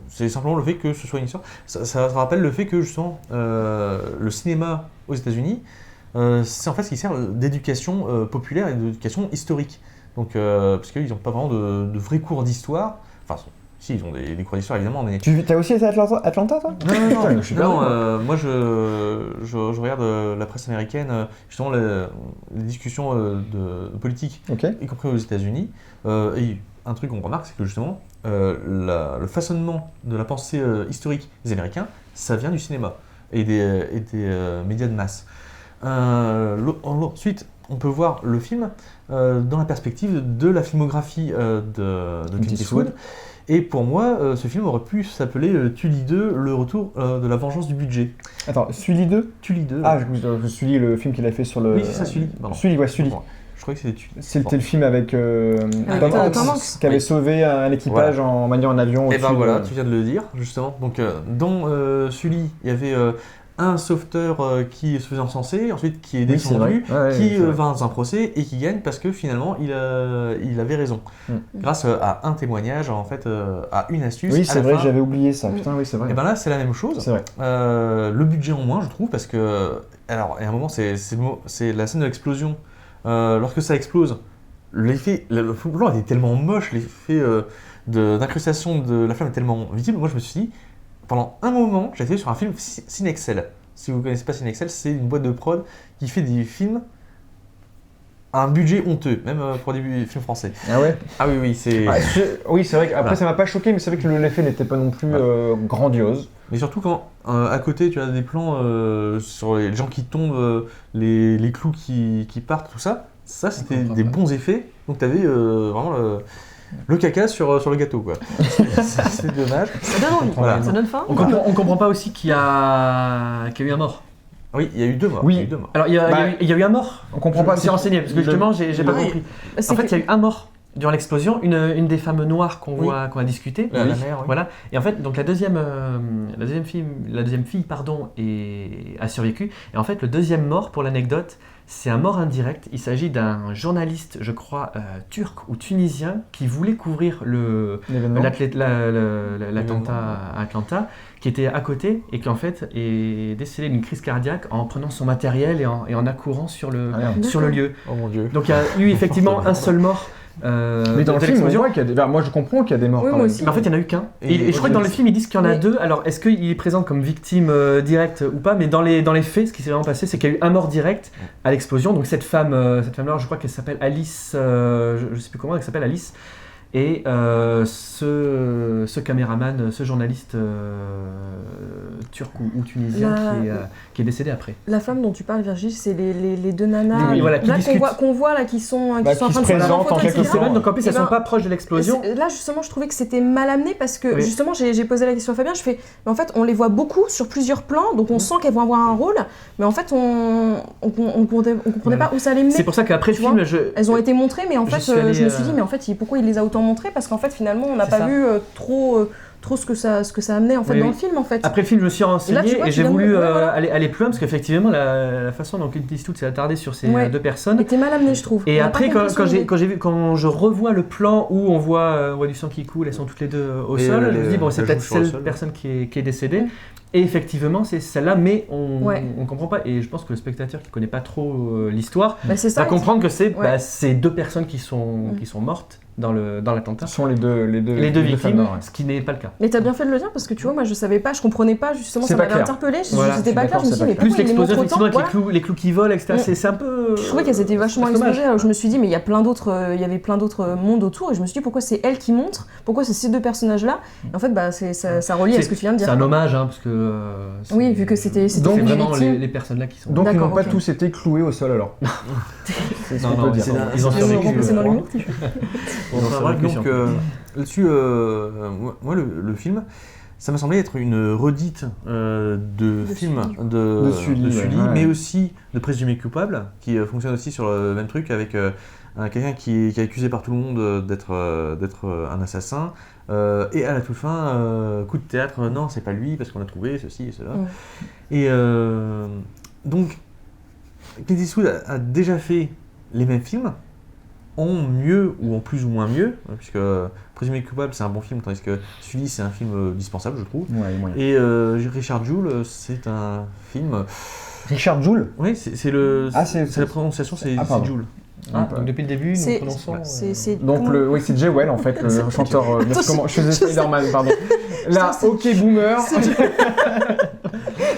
C'est simplement le fait que ce soit une histoire. Ça rappelle le fait que justement le cinéma aux États-Unis, c'est en fait ce qui sert d'éducation populaire et d'éducation historique. Donc, parce qu'ils n'ont pas vraiment de vrais cours d'histoire. Enfin, si, ils ont des cours d'histoire évidemment, mais. Tu as aussi été à Atlanta, toi ? Non, moi je regarde la presse américaine, justement les discussions de politique, y compris aux États-Unis. Et un truc qu'on remarque, c'est que justement, le façonnement de la pensée historique des Américains, ça vient du cinéma et des médias de masse. Ensuite, on peut voir le film dans la perspective de la filmographie de Clint Eastwood. Et pour moi, ce film aurait pu s'appeler Tully 2, le retour de la vengeance du budget. Attends, Sully 2 ? Tully 2. Ah, Sully, le film qu'il a fait sur le... Oui, c'est ça, Sully. Sully. Je crois que c'était Tully. C'était le film avec Tom Hanks qui avait sauvé un équipage en maniant un avion. Et ben voilà, tu viens de le dire, justement. Donc, dans Sully, il y avait un sauveteur qui se faisait encenser, ensuite qui est descendu, qui va dans un procès et qui gagne parce que finalement il avait raison. Grâce à un témoignage, en fait, à une astuce. Oui, c'est vrai, j'avais oublié ça. Putain, oui, c'est vrai. Et ben là, c'est la même chose. C'est vrai. Le budget en moins, je trouve, parce que. Alors, il y a un moment, c'est la scène de l'explosion. Lorsque ça explose, l'effet. Le plan était tellement moche, l'effet d'incrustation de la flamme est tellement visible. Moi, je me suis dit. Pendant un moment, j'ai été sur un film Cinexcel. Si vous ne connaissez pas Cinexcel, c'est une boîte de prod qui fait des films à un budget honteux, même pour des films français. Ah ouais ? Ah oui, c'est... Oui, c'est vrai qu'après ça m'a pas choqué, mais c'est vrai que l'effet n'était pas non plus grandiose. Mais surtout quand, à côté, tu as des plans sur les gens qui tombent, les clous qui partent, tout ça. Ça, c'était des bons effets. Donc tu avais vraiment le caca sur le gâteau, quoi. C'est dommage. Ça donne envie, Voilà. ça donne faim. On comprend pas aussi qu'il y a eu un mort. Oui, il y a eu 2 morts. Oui. Il y a eu 2 morts. Alors il y a eu un mort. On comprend pas. Je me suis renseigné parce que justement j'ai pas le- compris. C'est En fait, que- il y a eu un mort durant l'explosion, une des femmes noires qu'on Oui. a discuté. La mère, oui. Voilà. Et en fait, donc la deuxième fille, a survécu. Et en fait, le deuxième mort, pour l'anecdote, c'est un mort indirect. Il s'agit d'un journaliste, je crois, turc ou tunisien, qui voulait couvrir L'événement. l'attentat à Atlanta, qui était à côté et qui en fait est décédé d'une crise cardiaque en prenant son matériel et en accourant sur le D'accord. lieu. Oh mon dieu. Donc il y a eu effectivement un seul mort. Mais dans de le film, on l'explosion. voit qu'il y a des. Moi, je comprends qu'il y a des morts. Oui, quand moi même. aussi. Mais en fait, il n'y en a eu qu'un. Et Et je crois que dans le film, ils disent qu'il y en a Oui. 2. Alors, est-ce qu'il est présent comme victime directe ou pas? Mais dans les faits, ce qui s'est vraiment passé, c'est qu'il y a eu un mort direct à l'explosion. Donc, cette femme-là, je crois qu'elle s'appelle Alice. Je ne sais plus comment elle s'appelle, Alice. Et ce caméraman, ce journaliste turc ou tunisien qui est décédé après. La femme dont tu parles, Virgile, c'est les deux nanas Oui, voilà, qui là, discutent. qu'on voit là, qui sont en Bah, train qui de se se prendre en présentent en photo, quelques etc. plans. Donc, en plus, Eh elles sont ben, pas proches de l'explosion. Là, justement, je trouvais que c'était mal amené parce que, Oui. justement, j'ai posé la question à Fabien. Je fais, mais en fait, on les voit beaucoup sur plusieurs plans, donc on sent qu'elles vont avoir un rôle, mais en fait, on comprenait pas où ça allait mener. C'est pour ça qu'après le Tu film, Elles ont été montrées, mais en Je fait, suis allé, je me suis dit, mais en fait, pourquoi il les a autant montrées? Parce qu'en fait, finalement, on n'a C'est pas ça. vu trop ce que ça amenait en fait Oui, dans oui. le film, en fait. Après le film, je me suis renseigné Là, tu vois, et tu j'ai viens de- voulu ouais, voilà. aller plus loin parce qu'effectivement, la façon dont Clint Eastwood s'est attardé sur ces Ouais. deux personnes. Était mal amené, je trouve. Et On a après, pas compris son idée. quand je revois le plan où on voit du sang qui coule, elles sont toutes les deux au Et sol, je me dis, bon, c'est elles peut-être jouent sur le cette sol. personne qui est décédée. Mm. Et effectivement, c'est celle-là, mais on Ouais. comprend pas. Et je pense que le spectateur qui connaît pas trop l'histoire Bah, c'est ça. va comprendre que c'est Ouais. ces deux personnes qui sont mortes dans l'attentat. Ce sont les deux Les deux femmes victimes, noires, ouais. ce qui n'est pas le cas. Mais t'as bien fait de le dire parce que tu vois, moi je savais pas, je comprenais pas justement, C'est ça pas m'avait clair. interpellé, Voilà, c'était je pas suis clair, je me suis dit, mais d'accord, Plus pourquoi il les l'explosion, montre effectivement, autant avec Voilà. les clous qui volent, etc. Mm. C'est un peu. Je trouvais qu'elles étaient vachement c'est dommage. explosées, alors je me suis dit, mais il y a plein d'autres, il y avait plein d'autres mondes autour, et je me suis dit, pourquoi c'est elle qui montre, pourquoi c'est ces deux personnages-là? Et en fait, bah, ça relie à ce que tu viens de C'est dire. un hommage, hein, parce que. Oui, vu que c'était C'est Donc, une vraiment victime. les personnes là qui sont. Donc ils D'accord, n'ont pas ok. tous été cloués au sol alors. C'est ce Non, qu'on non, peut dire. c'est ils ont Ils ont survécu. remplacé dans l'humour. Bon, enfin, bref, donc là-dessus, moi le film, ça m'a semblé être une redite de film de Sully, Sully, ouais. mais aussi de Présumé coupable, qui fonctionne aussi sur le même truc avec quelqu'un qui est accusé par tout le monde d'être un assassin, et à la toute fin, coup de théâtre, non, c'est pas lui parce qu'on a trouvé ceci et cela. Et donc, Clint Eastwood a déjà fait les mêmes films, en mieux ou en plus ou moins mieux, puisque Présumé coupable c'est un bon film, tandis que Sully c'est un film dispensable, je trouve. Ouais, moyen. Et Richard Jewell, c'est un film. Richard Jewell. Oui, c'est le. Ah, c'est- la prononciation, c'est Ah, pardon. Jewell. Ah, donc depuis le début, nous C'est- prononçons. Donc oui, c'est Jay Well en fait, le chanteur. Je faisais Spider-Man, pardon. Là, C'est- ok boomer.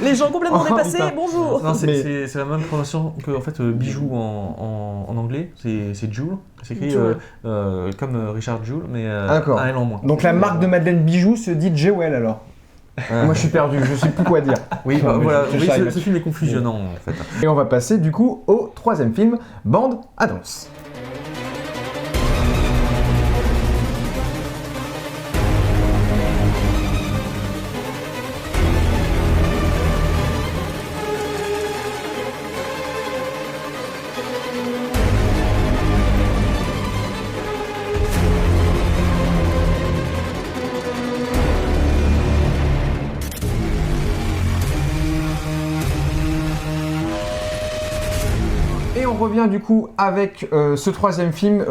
Les gens complètement Oh, dépassés, putain. bonjour. Non, Mais- c'est la même prononciation que en fait bijou en anglais, c'est Jewel. C'est écrit Jewel. comme Richard Jewell, mais D'accord. un L en moins. Donc la marque de Madeleine Bijoux se dit Jay Well alors. Moi je suis perdu, je sais plus quoi dire. Oui, Non, mais voilà, je oui, savais. ce film est confusionnant en fait. Et on va passer du coup au troisième film, Bande à danse. Et on revient du coup avec ce troisième film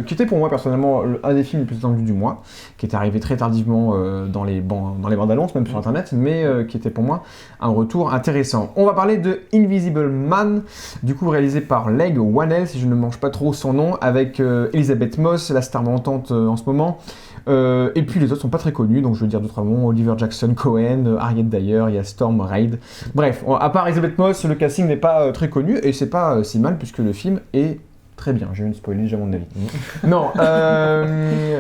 qui était pour moi personnellement un des films les plus attendus du mois, qui était arrivé très tardivement dans les bandes annonces, même sur internet, mais qui était pour moi un retour intéressant. On va parler de Invisible Man, du coup réalisé par Leg Whannell, si je ne mange pas trop son nom, avec Elisabeth Moss, la star montante en ce moment. Et puis les autres sont pas très connus, donc je veux dire d'autres noms, Oliver Jackson, Cohen, Harriet Dyer, il y a Storm Reid. Bref, à part Elisabeth Moss, le casting n'est pas très connu, et c'est pas si mal puisque le film est très bien. Je viens de spoiler déjà mon avis. Non,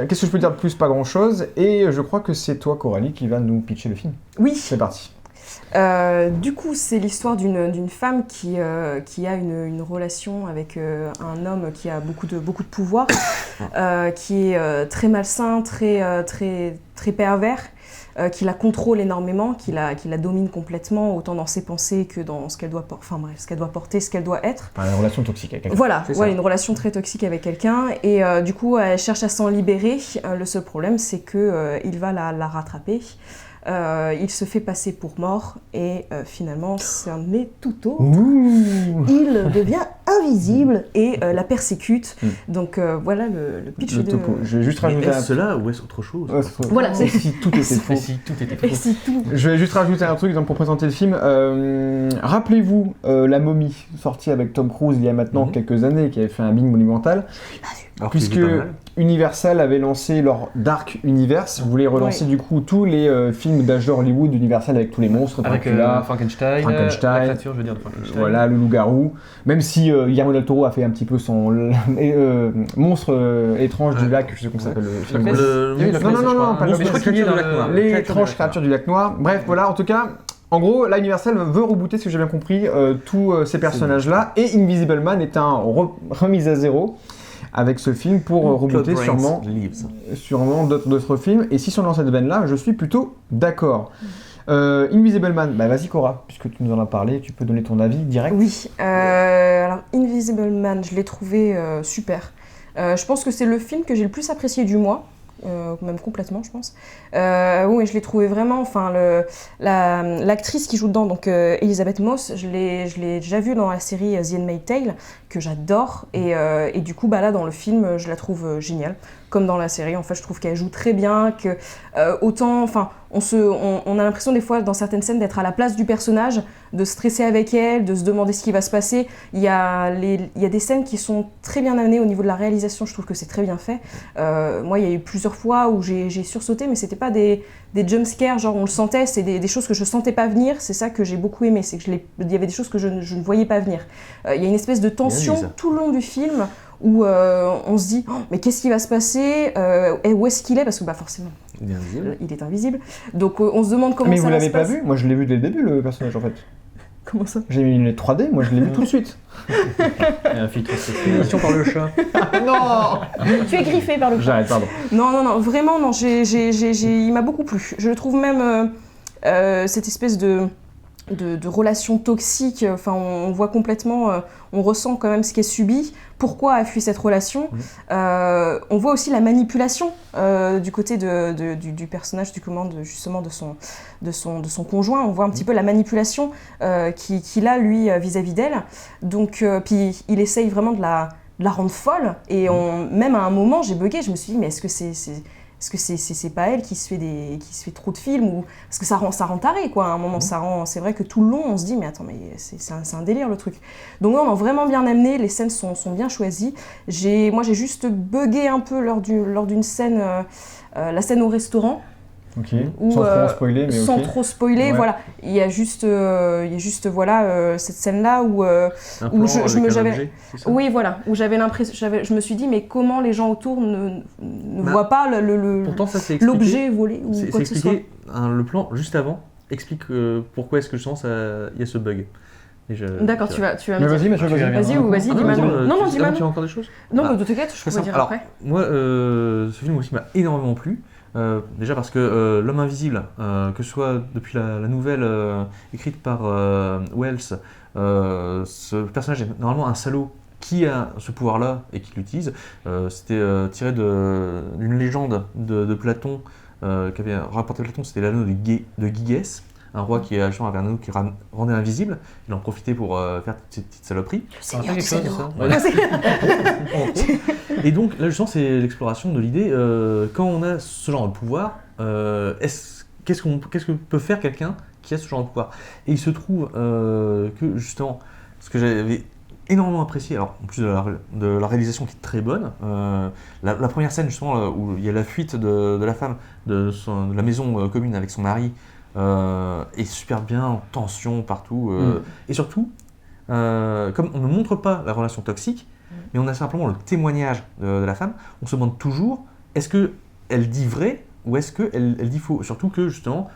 qu'est-ce que je peux dire de plus? Pas grand chose, et je crois que c'est toi Coralie qui va nous pitcher le film. Oui. C'est parti. Du coup, c'est l'histoire d'une femme qui a une relation avec un homme qui a beaucoup de pouvoir, qui est très malsain, très pervers, qui la contrôle énormément, qui la domine complètement, autant dans ses pensées que dans ce qu'elle doit, ce qu'elle doit porter, ce qu'elle doit être. Enfin, une relation toxique avec quelqu'un. Voilà, C'est ça. une relation très toxique avec quelqu'un, et du coup, elle cherche à s'en libérer. Le seul problème, c'est que il va la rattraper. Il se fait passer pour mort et finalement c'en est tout autre. Il devient invisible et la persécute. Donc voilà le pitch Le de... topo. Je vais juste Mais rajouter est-ce cela ou est-ce autre chose? Voilà, c'est- Si tout était faux. Mais si tout était faux. Et c'est tout. Je vais juste rajouter un truc donc, pour présenter le film. Rappelez-vous La Momie, sortie avec Tom Cruise il y a maintenant quelques années, qui avait fait un bing monumental. Alors qu'il Puisque était pas mal. Universal avait lancé leur Dark Universe, voulait relancer du coup tous les films d'âge d'or Hollywood Universal avec tous les monstres, Avec Dracula, Frankenstein, la créature, je veux dire, de Frankenstein. voilà, le loup-garou. Même si Guillermo del Toro a fait un petit peu son monstre étrange du lac, je sais comment ça s'appelle le film. Loch Ness. Il y a eu Loch Non, Ness, non, je non, crois. non, pas Mais Loch je crois Ness, qu'il y a Créature dans du lac Noir. le- Les Créature du étranges lac créatures du lac noir. Bref, voilà, en tout cas, en gros, là, Universal veut rebooter, ce que j'ai bien compris, tous ces personnages-là. Et Invisible Man est un remise à zéro avec ce film pour rebooter Claude Rains sûrement d'autres films. Et si sont dans cette veine-là, je suis plutôt d'accord. Invisible Man, bah vas-y Cora, puisque tu nous en as parlé, tu peux donner ton avis direct. Oui, alors Invisible Man, je l'ai trouvé super. Je pense que c'est le film que j'ai le plus apprécié du mois. Même complètement, je pense. Oui, je l'ai trouvé vraiment. Enfin, l'actrice qui joue dedans, donc Elizabeth Moss, je l'ai déjà vue dans la série The Handmaid's Tale, que j'adore. Et du coup, bah là, dans le film, je la trouve géniale. Comme dans la série, en fait, je trouve qu'elle joue très bien. Que autant, enfin, on a l'impression des fois dans certaines scènes d'être à la place du personnage, de stresser avec elle, de se demander ce qui va se passer. Il y a des scènes qui sont très bien amenées au niveau de la réalisation. Je trouve que c'est très bien fait. Moi, il y a eu plusieurs fois où j'ai sursauté, mais c'était pas des jumpscares, genre on le sentait, c'est des choses que je sentais pas venir. C'est ça que j'ai beaucoup aimé, c'est que il y avait des choses que je ne voyais pas venir. Il y a une espèce de tension Bien dit, ça. tout le long du film où on se dit oh, mais qu'est-ce qui va se passer et où est-ce qu'il est, parce que bah forcément Il est invisible. il est invisible, donc on se demande comment Mais ça vous va l'avez se pas passer. vu? Moi je l'ai vu dès le début le personnage en fait. Comment ça? J'ai mis une 3D, moi je l'ai vu tout de suite. Et un filtre sélection par le chat. Non. Tu es griffé par le chat. J'arrête, pardon. Non, vraiment, non, il m'a beaucoup plu. Je le trouve même, cette espèce de relation toxique, enfin, on voit complètement, on ressent quand même ce qui est subi, pourquoi a fui cette relation. On voit aussi la manipulation du côté du personnage, justement de son conjoint. On voit un petit peu la manipulation qu'il a, lui, vis-à-vis d'elle. Donc, puis il essaye vraiment de la rendre folle, et même à un moment j'ai bugué, je me suis dit mais est-ce que c'est pas elle qui se fait trop de films, ou parce que ça rend taré quoi à un moment. C'est vrai que tout le long on se dit mais attends, mais c'est un délire le truc. Donc non, vraiment bien amené, les scènes sont bien choisies. Moi j'ai juste bugué un peu lors d'une scène, la scène au restaurant. Ok. Ou, Sans trop spoiler, mais sans ok. trop spoiler, Ouais. voilà. Il y a juste voilà, cette scène-là où Un Où plan je avec me- un j'avais- objet, c'est ça oui, voilà, où j'avais l'impression, je me suis dit mais comment les gens autour ne Bah, voient pas Pourtant, ça c'est expliqué. l'objet volé ou C'est quoi que ce soit. expliqué. Le plan juste avant explique pourquoi est-ce que je sens il y a ce bug. Et je- D'accord, je- tu vas Mais me dire. vas-y, Mathieu, Tu vas-y. reviens. Vas-y, Ah, dis-moi. Non, dis-moi. tu as encore des choses? Non, Ah. mais t'inquiète, je Très pourrais simple. dire Alors, après. moi, ce film aussi m'a énormément plu. Déjà parce que L'Homme Invisible, que ce soit depuis la nouvelle écrite par Wells, ce personnage est normalement un salaud qui a ce pouvoir-là et qui l'utilise. C'était tiré d'une légende de Platon qu'avait rapporté Platon, c'était l'anneau de Gygès, un roi qui avait un anneau qui rendait invisible. Il en profitait pour faire ces petites saloperies. Ça rappelle quelque chose, ça. Et donc là justement c'est l'exploration de l'idée, quand on a ce genre de pouvoir, qu'est-ce que peut faire quelqu'un qui a ce genre de pouvoir? Et il se trouve que justement, ce que j'avais énormément apprécié, alors en plus de la réalisation qui est très bonne, la première scène justement où il y a la fuite de la femme de la maison commune avec son mari, est super bien, en tension partout, et surtout, comme on ne montre pas la relation toxique, mais on a simplement le témoignage de la femme, on se demande toujours, est-ce qu'elle dit vrai ou est-ce qu'elle dit faux? Surtout que justement,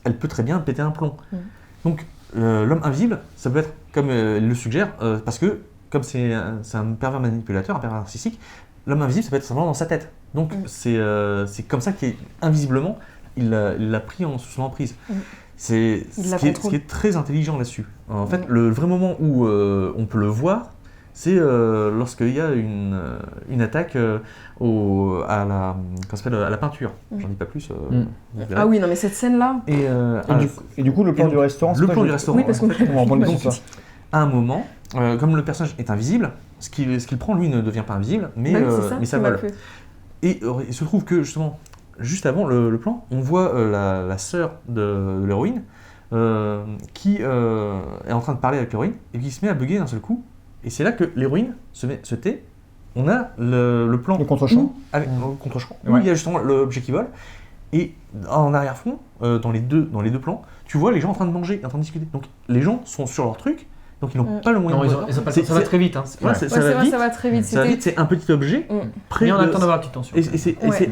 elle peut très bien péter un plomb. Donc l'homme invisible, ça peut être, comme il le suggère, parce que comme c'est un pervers manipulateur, un pervers narcissique, l'homme invisible, ça peut être simplement dans sa tête. Donc c'est comme ça qu'invisiblement, il l'a pris sous son emprise. C'est ce qui est très intelligent là-dessus. En fait, le vrai moment où on peut le voir, c'est lorsqu'il y a une attaque à la peinture. J'en dis pas plus. vous verrez. Ah oui, non, mais cette scène-là. Et du coup, le plan du restaurant. Le plan du restaurant. Oui, parce qu'on on va en prendre donc, sur ça. à un moment, comme le personnage est invisible, ce qu'il prend, lui, ne devient pas invisible, mais, Bah oui, c'est mais ça qui m'a vole. fait. Et il se trouve que, justement, juste avant le plan, on voit la sœur de l'héroïne qui est en train de parler avec l'héroïne et qui se met à bugger d'un seul coup. Et c'est là que l'héroïne se tait. On a le plan Le contre-champ. au contre-champ, où Ouais. il y a justement l'objet qui vole. Et en arrière-fond, dans les deux plans, tu vois les gens en train de manger, en train de discuter. Donc les gens sont sur leur truc, donc ils n'ont pas le moyen Non, de ils voir. ont pas- C'est- ça va très vite. Hein. Voilà, ça Ouais, c'est va vrai, vite. ça va très vite. Ça va vite, c'est un petit objet près Mais on a le de- temps d'avoir la petite tension. et c'est Ouais.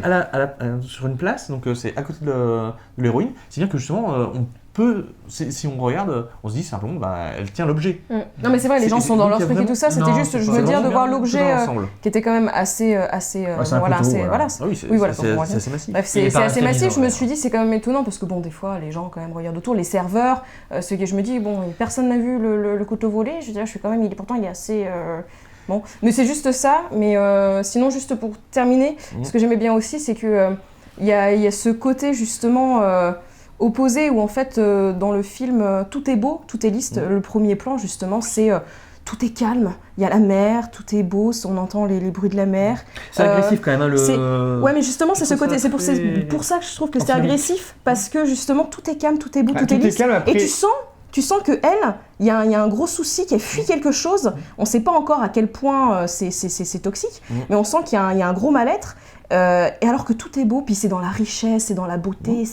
sur une place, donc c'est à côté de l'héroïne. C'est-à-dire que justement, on peut, si on regarde, on se dit simplement, elle tient l'objet. Non, mais c'est vrai, les gens C'est- sont dans donc, leur il y a truc et tout ça. C'était Non, juste, c'est je pas- veux c'est dire, de vraiment voir Tout dans l'objet l'ensemble. qui était quand même assez. c'est un voilà, couteau, assez. voilà. Voilà. Ah oui, c'est Oui, voilà, c'est pour assez massif. Bref, Il est c'est pas assez resté massif. vivant, Je me ouais. suis dit, c'est quand même étonnant parce que bon, des fois, les gens quand même regardent autour, les serveurs, ce que je me dis, bon, personne n'a vu le couteau volé. Je veux dire, je suis quand même, pourtant, il est assez. Bon, mais c'est juste ça. Mais sinon, juste pour terminer, ce que j'aimais bien aussi, c'est que il y a ce côté justement opposé où en fait, dans le film, tout est beau, tout est lisse. Le premier plan, justement, c'est tout est calme. Il y a la mer, tout est beau, on entend les bruits de la mer. C'est agressif quand même. Hein, c'est- le... Ouais, mais justement, je c'est ce trouve côté. ça C'est très- pour ça que je trouve que c'est antinomique. agressif, parce que justement, tout est calme, tout est beau, Ah, tout est lisse. calme après. Et tu sens que elle, il y a un gros souci, qu'elle fuit quelque chose. On ne sait pas encore à quel point c'est toxique, mais on sent qu'il y a un gros mal-être. Et alors que tout est beau, puis c'est dans la richesse, c'est dans la beauté.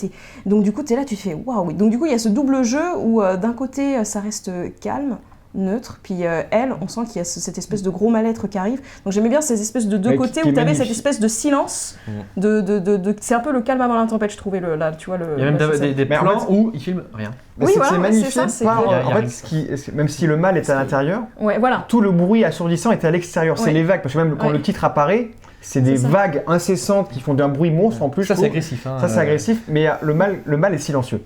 Donc du coup, tu es là, tu te fais waouh. Donc du coup, il y a ce double jeu où d'un côté, ça reste calme, neutre, puis elle, on sent qu'il y a cette espèce de gros mal-être qui arrive. Donc j'aimais bien ces espèces de deux Ouais, côtés qui où tu avais magnifie. cette espèce de silence. C'est un peu le calme avant la tempête, je trouvais. Là, tu vois, Il y a même c'est ça. des Mais en plans fait, où il filme rien. Mais Oui, c'est voilà, c'est c'est magnifié. ça, c'est par- que- en y a fait, rien. même si le mal est à l'intérieur, Ouais, voilà. tout le bruit assourdissant est à l'extérieur. C'est Ouais. les vagues, parce que même quand Ouais. le titre apparaît, c'est des ça. vagues incessantes qui font d'un bruit monstre en plus. Ça, je c'est trouve. agressif. Hein, Ça, c'est agressif, mais le mal est silencieux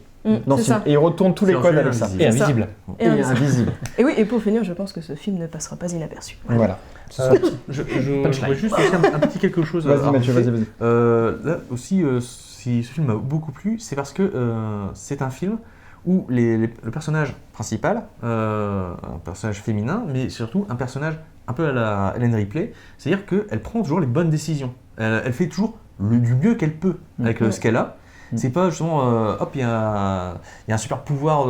dans C'est ce film. ça. Et il retourne tous les Silencieux codes et avec ça. invisible. Et C'est ça. invisible. Et Et invisible. invisible. Et oui, et pour finir, je pense que ce film ne passera pas inaperçu. Voilà. Je Punchline. voudrais juste aussi un petit quelque chose. à Vas-y Mathieu, rajouter. vas-y. Là aussi, si ce film m'a beaucoup plu, c'est parce que c'est un film où le personnage principal, un personnage féminin, mais surtout un personnage un peu à la Ellen Ripley, c'est-à-dire qu'elle prend toujours les bonnes décisions. Elle fait toujours du mieux qu'elle peut avec ce qu'elle a. C'est pas justement, hop, il y a un super pouvoir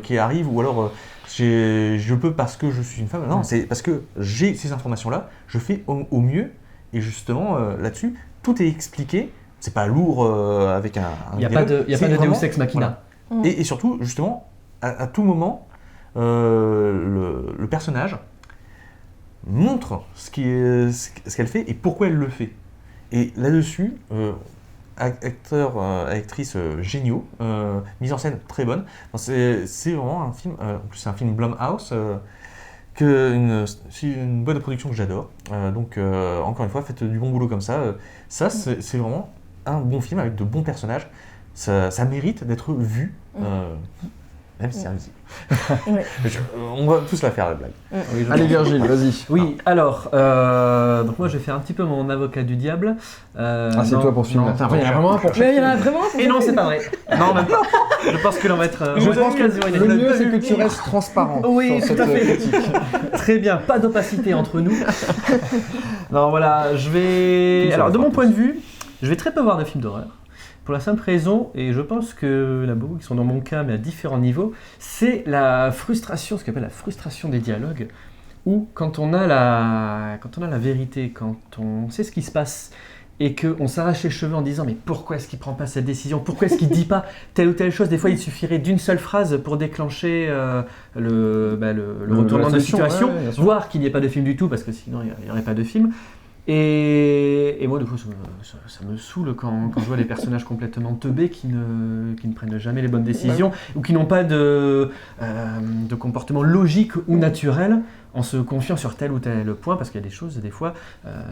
qui arrive, ou alors je peux parce que je suis une femme. Non, c'est parce que j'ai ces informations-là, je fais au mieux, et justement, là-dessus, tout est expliqué. C'est pas lourd avec un Il n'y a pas dialogue. de C'est Deus vraiment- Ex Machina. voilà. Et surtout, justement, à tout moment, le personnage montre ce qu'elle fait et pourquoi elle le fait. Et là-dessus, acteurs, actrices géniaux, mise en scène très bonne. C'est vraiment un film, en plus c'est un film Blumhouse, c'est une boîte de production que j'adore. Donc encore une fois, faites du bon boulot comme ça. Ça, c'est vraiment un bon film avec de bons personnages. Ça mérite d'être vu, même si c'est invisible. Ouais. On va tous la faire, la blague. Allez Virgile, vas-y. Oui, alors, donc moi je vais faire un petit peu mon avocat du diable. Ah, c'est toi pour ce film-là. Enfin, il y en a vraiment un pour chaque Mais il y en film. a vraiment un pour Et non, chaque c'est film. pas vrai. Non, même pas. Je pense que l'on va être. Je on va pense être que quasiment le unanime. mieux, c'est que tu restes transparent Oui, sur tout à cette fait. critique. Très bien, pas d'opacité entre nous. Non, voilà, je vais. Alors, de mon point de vue, je vais très peu voir de films d'horreur. Pour la simple raison, et je pense que là, beaucoup qui sont dans mon cas, mais à différents niveaux, c'est la frustration, ce qu'on appelle la frustration des dialogues, où quand on a la vérité, quand on sait ce qui se passe, et qu'on s'arrache les cheveux en disant mais pourquoi est-ce qu'il prend pas cette décision, pourquoi est-ce qu'il dit pas telle ou telle chose, des fois il suffirait d'une seule phrase pour déclencher le retournement de solution, situation, ouais, bien sûr. voire qu'il n'y ait pas de film du tout, parce que sinon il n'y aurait pas de film. Et moi, du coup, ça me saoule quand je vois des personnages complètement teubés qui ne prennent jamais les bonnes décisions ou qui n'ont pas de comportement logique ou naturel en se confiant sur tel ou tel point, parce qu'il y a des choses, des fois,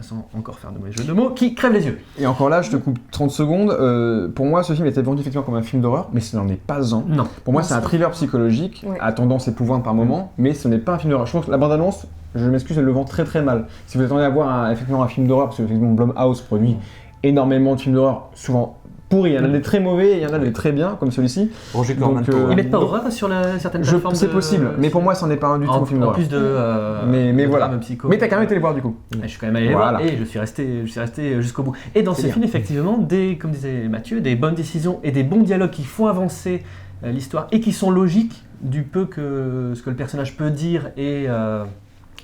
sans encore faire de mauvais jeux de mots, qui crèvent les yeux. Et encore là, je te coupe 30 secondes. Pour moi, ce film était vendu effectivement comme un film d'horreur, mais ce n'en est pas un. Non. Pour moi, Non, c'est un c'est- thriller psychologique, Ouais. à tendance épouvante par moment, mais ce n'est pas un film d'horreur. Je pense que la bande-annonce, je m'excuse, elle le vend très très mal. Si vous attendez à voir effectivement un film d'horreur, parce que effectivement Blumhouse produit énormément de films d'horreur, souvent pourris. Il y en a des très mauvais, et il y en a des très bien, comme celui-ci. Roger Donc, Corman. euh, Ils mettent pas horreur sur certaines plateformes. C'est possible, mais pour moi, c'en est pas un du tout en, un film en d'horreur. plus de. Mais de voilà. drame psycho. Mais t'as quand même été les voir du coup. Je suis quand même allé les Voilà. voir et je suis resté jusqu'au bout. Et dans C'est ce bien. film, effectivement, comme disait Mathieu, des bonnes décisions et des bons dialogues qui font avancer l'histoire et qui sont logiques du peu que ce que le personnage peut dire et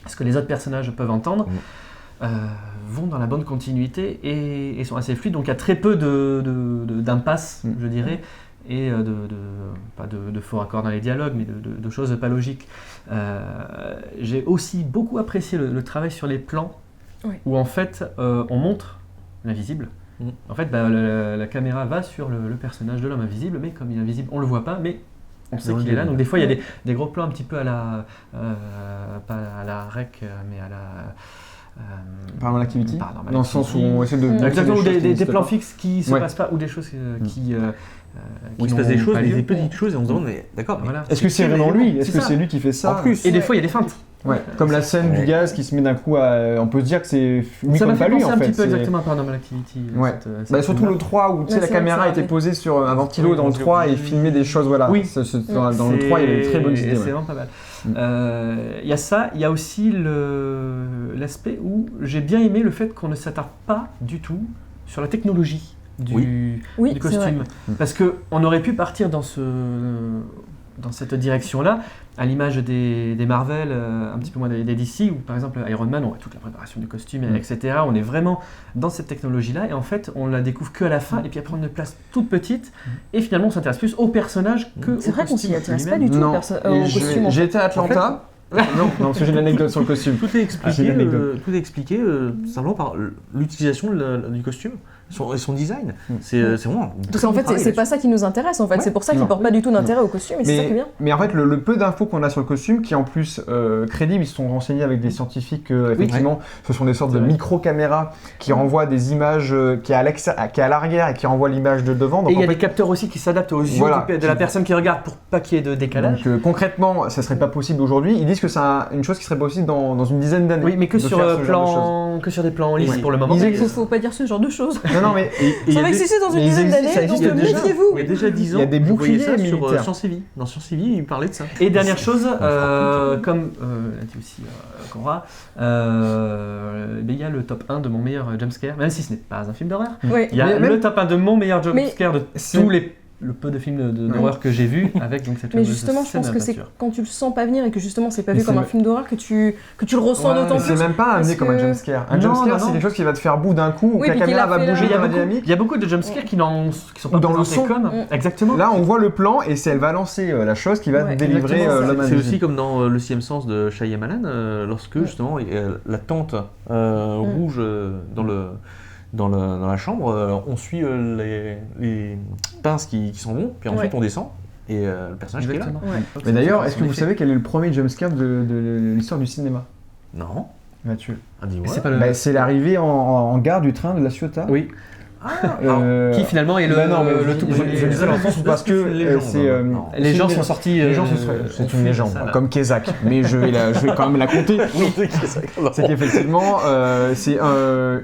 ce que les autres personnages peuvent entendre. Vont dans la bonne continuité et sont assez fluides. Donc il y a très peu d'impasses, je dirais, et pas de faux raccords dans les dialogues, mais de choses pas logiques. J'ai aussi beaucoup apprécié le travail sur les plans, Oui. où en fait on montre l'invisible. En fait, la caméra va sur le personnage de l'homme invisible, mais comme il est invisible, on le voit pas, mais on sait on qu'il le est là. dit. Donc des fois, il y a des gros plans un petit peu à la... pas à la rec, mais à la... Paranormal Activity. Paranormal Dans le sens où Activity. on essaie de. Exactement, ou montrer choses qui des n'existent plans pas. fixes qui se Ouais. passent pas, ou des choses qui Où il se passe des n'ont choses, pas mais lieu. des petites choses, et on se demande, mais d'accord, mais Voilà. Est-ce que c'est vraiment lui? Est-ce C'est que ça. c'est lui qui fait ça? En plus. Et des fois, il y a des feintes. Ouais, comme la scène du gaz qui se met d'un coup à. On peut se dire que c'est lui Ça m'a comme fait pas lui penser en un fait. petit peu c'est- exactement à Paranormal Activity. Ouais. Bah, surtout scène-là. le 3 où tu sais, Ouais, la c'est vrai que caméra ça était avait- posée sur un ventilo dans le 3 et filmait des choses, voilà. Oui. Dans le 3, il y avait de très bonnes idées. C'est ouais. vraiment pas mal. Il y a ça, il y a aussi l'aspect où j'ai bien aimé le fait qu'on ne s'attarde pas du tout sur la technologie du Oui, c'est vrai. costume. Parce qu'on aurait pu partir dans cette direction-là, à l'image des Marvel, un petit peu moins des DC, où par exemple Iron Man, on a toute la préparation du costume, etc. On est vraiment dans cette technologie-là, et en fait, on la découvre que à la fin, et puis après, on a une place toute petite, et finalement, on s'intéresse plus au personnage que C'est au vrai qu'on costume s'y intéresse pas lui-même. du tout Non, au et costume. en j'ai été à Atlanta. Non, parce que j'ai une anecdote sur le costume. Tout est Ah, c'est expliqué, une anecdote. simplement par l'utilisation du costume et son design. C'est vraiment. Parce qu'en fait, c'est pas ça qui nous intéresse. En fait, Ouais. c'est pour ça Non. qu'ils portent pas du tout d'intérêt au costume, et c'est ça qui est bien. Mais en fait, le peu d'infos qu'on a sur le costume, qui est en plus crédible, ils se sont renseignés avec des scientifiques, effectivement, ce sont des sortes de C'est vrai. micro-caméras qui renvoient des images qui est à l'arrière et qui renvoient l'image de devant. Donc, Et il y a en fait, des capteurs aussi qui s'adaptent aux yeux Voilà. de la personne qui regarde pour pas qu'il y ait de décalage. donc, concrètement, ça serait pas possible aujourd'hui. Ils disent que c'est une chose qui serait possible dans une dizaine d'années. Oui, mais que de sur, faire ce genre de que sur des plans lisses Oui. pour le moment. Ils Faut pas dire ce genre de choses. choses. Non, mais Ça va exister dans une mais ils dizaine existent, ça d'années, donc existe déjà. méfiez-vous. Il y a déjà 10 ans, Il y a des vous voyez boucliers ça sur militaires. Science et Vie. Dans Science et Vie, il parlait de ça. Et dernière chose, comme l'a dit aussi Conrad, il y a le top 1 de mon meilleur jumpscare, même si ce n'est pas un film d'horreur. Oui. Il y a Mais même- le top 1 de mon meilleur jumpscare de c'est- tous le peu de films d'horreur que j'ai vus avec donc cette Mais fameuse justement, je scène pense à que c'est peinture. quand tu le sens pas venir et que justement c'est pas Mais vu comme c'est- un film d'horreur que tu le ressens Ouais, d'autant mais plus. c'est même pas amené parce comme un que- jumpscare. Un Non, jumpscare, non, c'est non. quelque chose qui va te faire bout d'un coup, où Oui, la puis qu'il caméra a va fait là. bouger Il y a dans la beaucoup- dynamique. il y a beaucoup de jumpscares qui sont Ou pas dans le présentés son. comme. Exactement. Là, on voit le plan et elle va lancer la chose qui va Ouais, délivrer exactement. l'homme C'est invisible. aussi comme dans Le Sixième Sens de Shyamalan, lorsque justement il y a la tente rouge dans la chambre, on suit les pinces qui s'en vont, puis ensuite Ouais. on descend, et le personnage qui est là. Exactement. Ouais. Mais d'ailleurs, est-ce que En vous effet. savez quel est le premier jumpscare de l'histoire du cinéma, Non. Mathieu? Ah, dis-moi. C'est pas le. Bah, c'est l'arrivée en gare du train de la Ciotat. Oui. Qui Qui finalement est le. Bah non, mais le tout premier. je dis ça dans le sens où parce que c'est Les gens sont sortis. les gens c'est une légende comme Kézak, mais je vais quand même la compter. C'est qu'effectivement c'est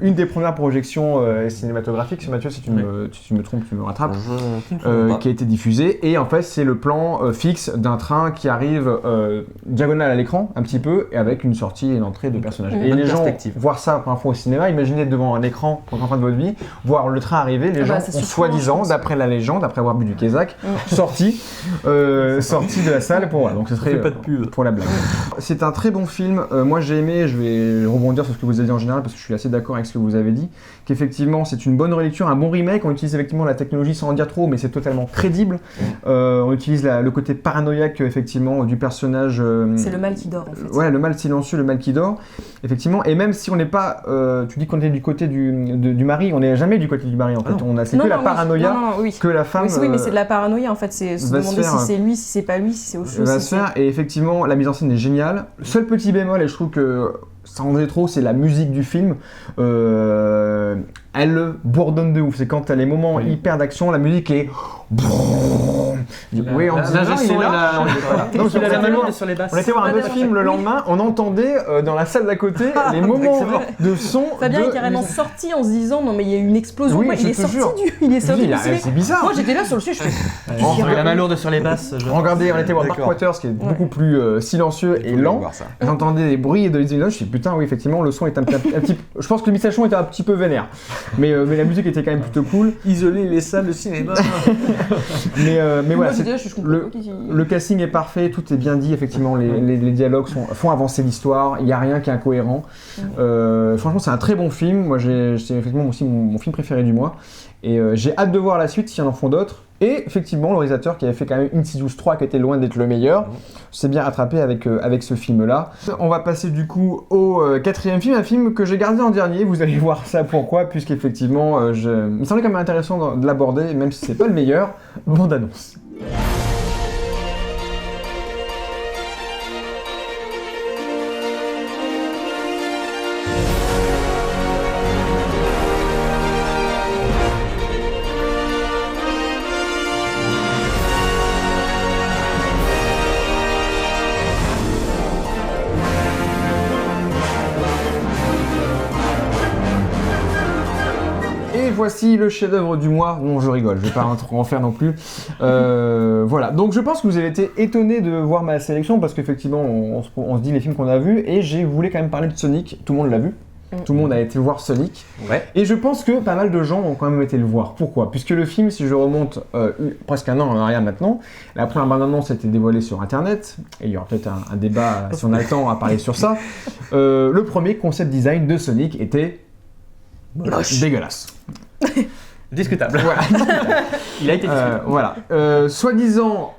une des premières projections cinématographiques. Mathieu, si tu me trompes, tu me rattrapes. Qui a été diffusé, et en fait c'est le plan fixe d'un train qui arrive diagonale à l'écran un petit peu, et avec une sortie et une entrée de personnages. Une Et bonne les gens perspective. voir ça pour une fois au cinéma, imaginez être devant un écran pour la première fois de votre vie, voir alors le train arrivé, les Ah gens bah, c'est ont surprenant, soi-disant, je pense. d'après la légende, après avoir bu du Kézak, sorti de la salle pour voilà, donc ce serait Fais pas de pub. pour la blague. C'est un très bon film. Moi j'ai aimé, je vais rebondir sur ce que vous avez dit en général parce que je suis assez d'accord avec ce que vous avez dit, qu'effectivement c'est une bonne relecture, un bon remake. On utilise effectivement la technologie sans en dire trop, mais c'est totalement crédible. On utilise le côté paranoïaque effectivement du personnage. C'est le mal qui dort en fait. Ouais, le mal silencieux, le mal qui dort, effectivement. Et même si on n'est pas, tu dis qu'on est du côté du mari, on n'est jamais du côté du mari en fait. C'est que la paranoïa, oui. que la femme. Oui, mais c'est de la paranoïa en fait. C'est se va demander se faire, si c'est lui, si c'est pas lui, si c'est autre chose. va si se faire. Et effectivement, la mise en scène est géniale. Seul petit bémol, et je trouve que ça en est trop, c'est la musique du film. Elle bourdonne de ouf. C'est quand t'as les moments hyper d'action, la musique est. Oui, on dit Là, non, il est là. Non, Il a la vraiment- malourde sur les basses. On était voir un autre film le lendemain, on entendait dans la salle d'à côté les moments de son. Fabien de... est carrément sorti en se disant non mais il y a eu une explosion. Oui, quoi. je Il est te sorti jure. il est sorti Oui, du là, ciné. c'est bizarre. Moi j'étais là sur le sujet, je fais. Il a la main lourde sur les basses. Regardez, on était voir D'accord. Dark Waters qui est beaucoup plus silencieux et Faut lent. voir ça. J'entendais des bruits de Lindelof, je suis putain, oui, effectivement, le son est un petit. Je pense que le mixage son était un petit peu vénère. Mais la musique était quand même plutôt cool. Isoler les salles de cinéma. Mais Moi voilà, j'étais là, je comprends pas qui- le casting est parfait, tout est bien dit, effectivement, les dialogues font avancer l'histoire, il n'y a rien qui est incohérent. Franchement, c'est un très bon film. Moi, c'est effectivement aussi mon film préféré du mois. Et j'ai hâte de voir la suite s'il y en font d'autres. Et effectivement, le réalisateur qui avait fait quand même Insidious 3, qui était loin d'être le meilleur, s'est bien rattrapé avec ce film-là. On va passer du coup au quatrième film, un film que j'ai gardé en dernier. Vous allez voir ça pourquoi, puisqu'effectivement, il me semblait quand même intéressant de l'aborder, même si c'est pas le meilleur. Bande annonce. Et voici le chef-d'œuvre du mois. Non, je rigole, je vais pas en faire non plus. Voilà, donc je pense que vous avez été étonnés de voir ma sélection parce qu'effectivement, on se dit les films qu'on a vus et j'ai voulu quand même parler de Sonic. Tout le monde l'a vu. Tout le monde a été voir Sonic. Ouais. Et je pense que pas mal de gens ont quand même été le voir. Pourquoi ? Puisque le film, si je remonte presque un an en arrière maintenant, la première bande-annonce a été dévoilée sur Internet. Et il y aura peut-être un débat, si on a le temps, à parler sur ça. Le premier concept design de Sonic était dégueulasse. Discutable. Voilà. Il a été discutable. Voilà. Soi-disant,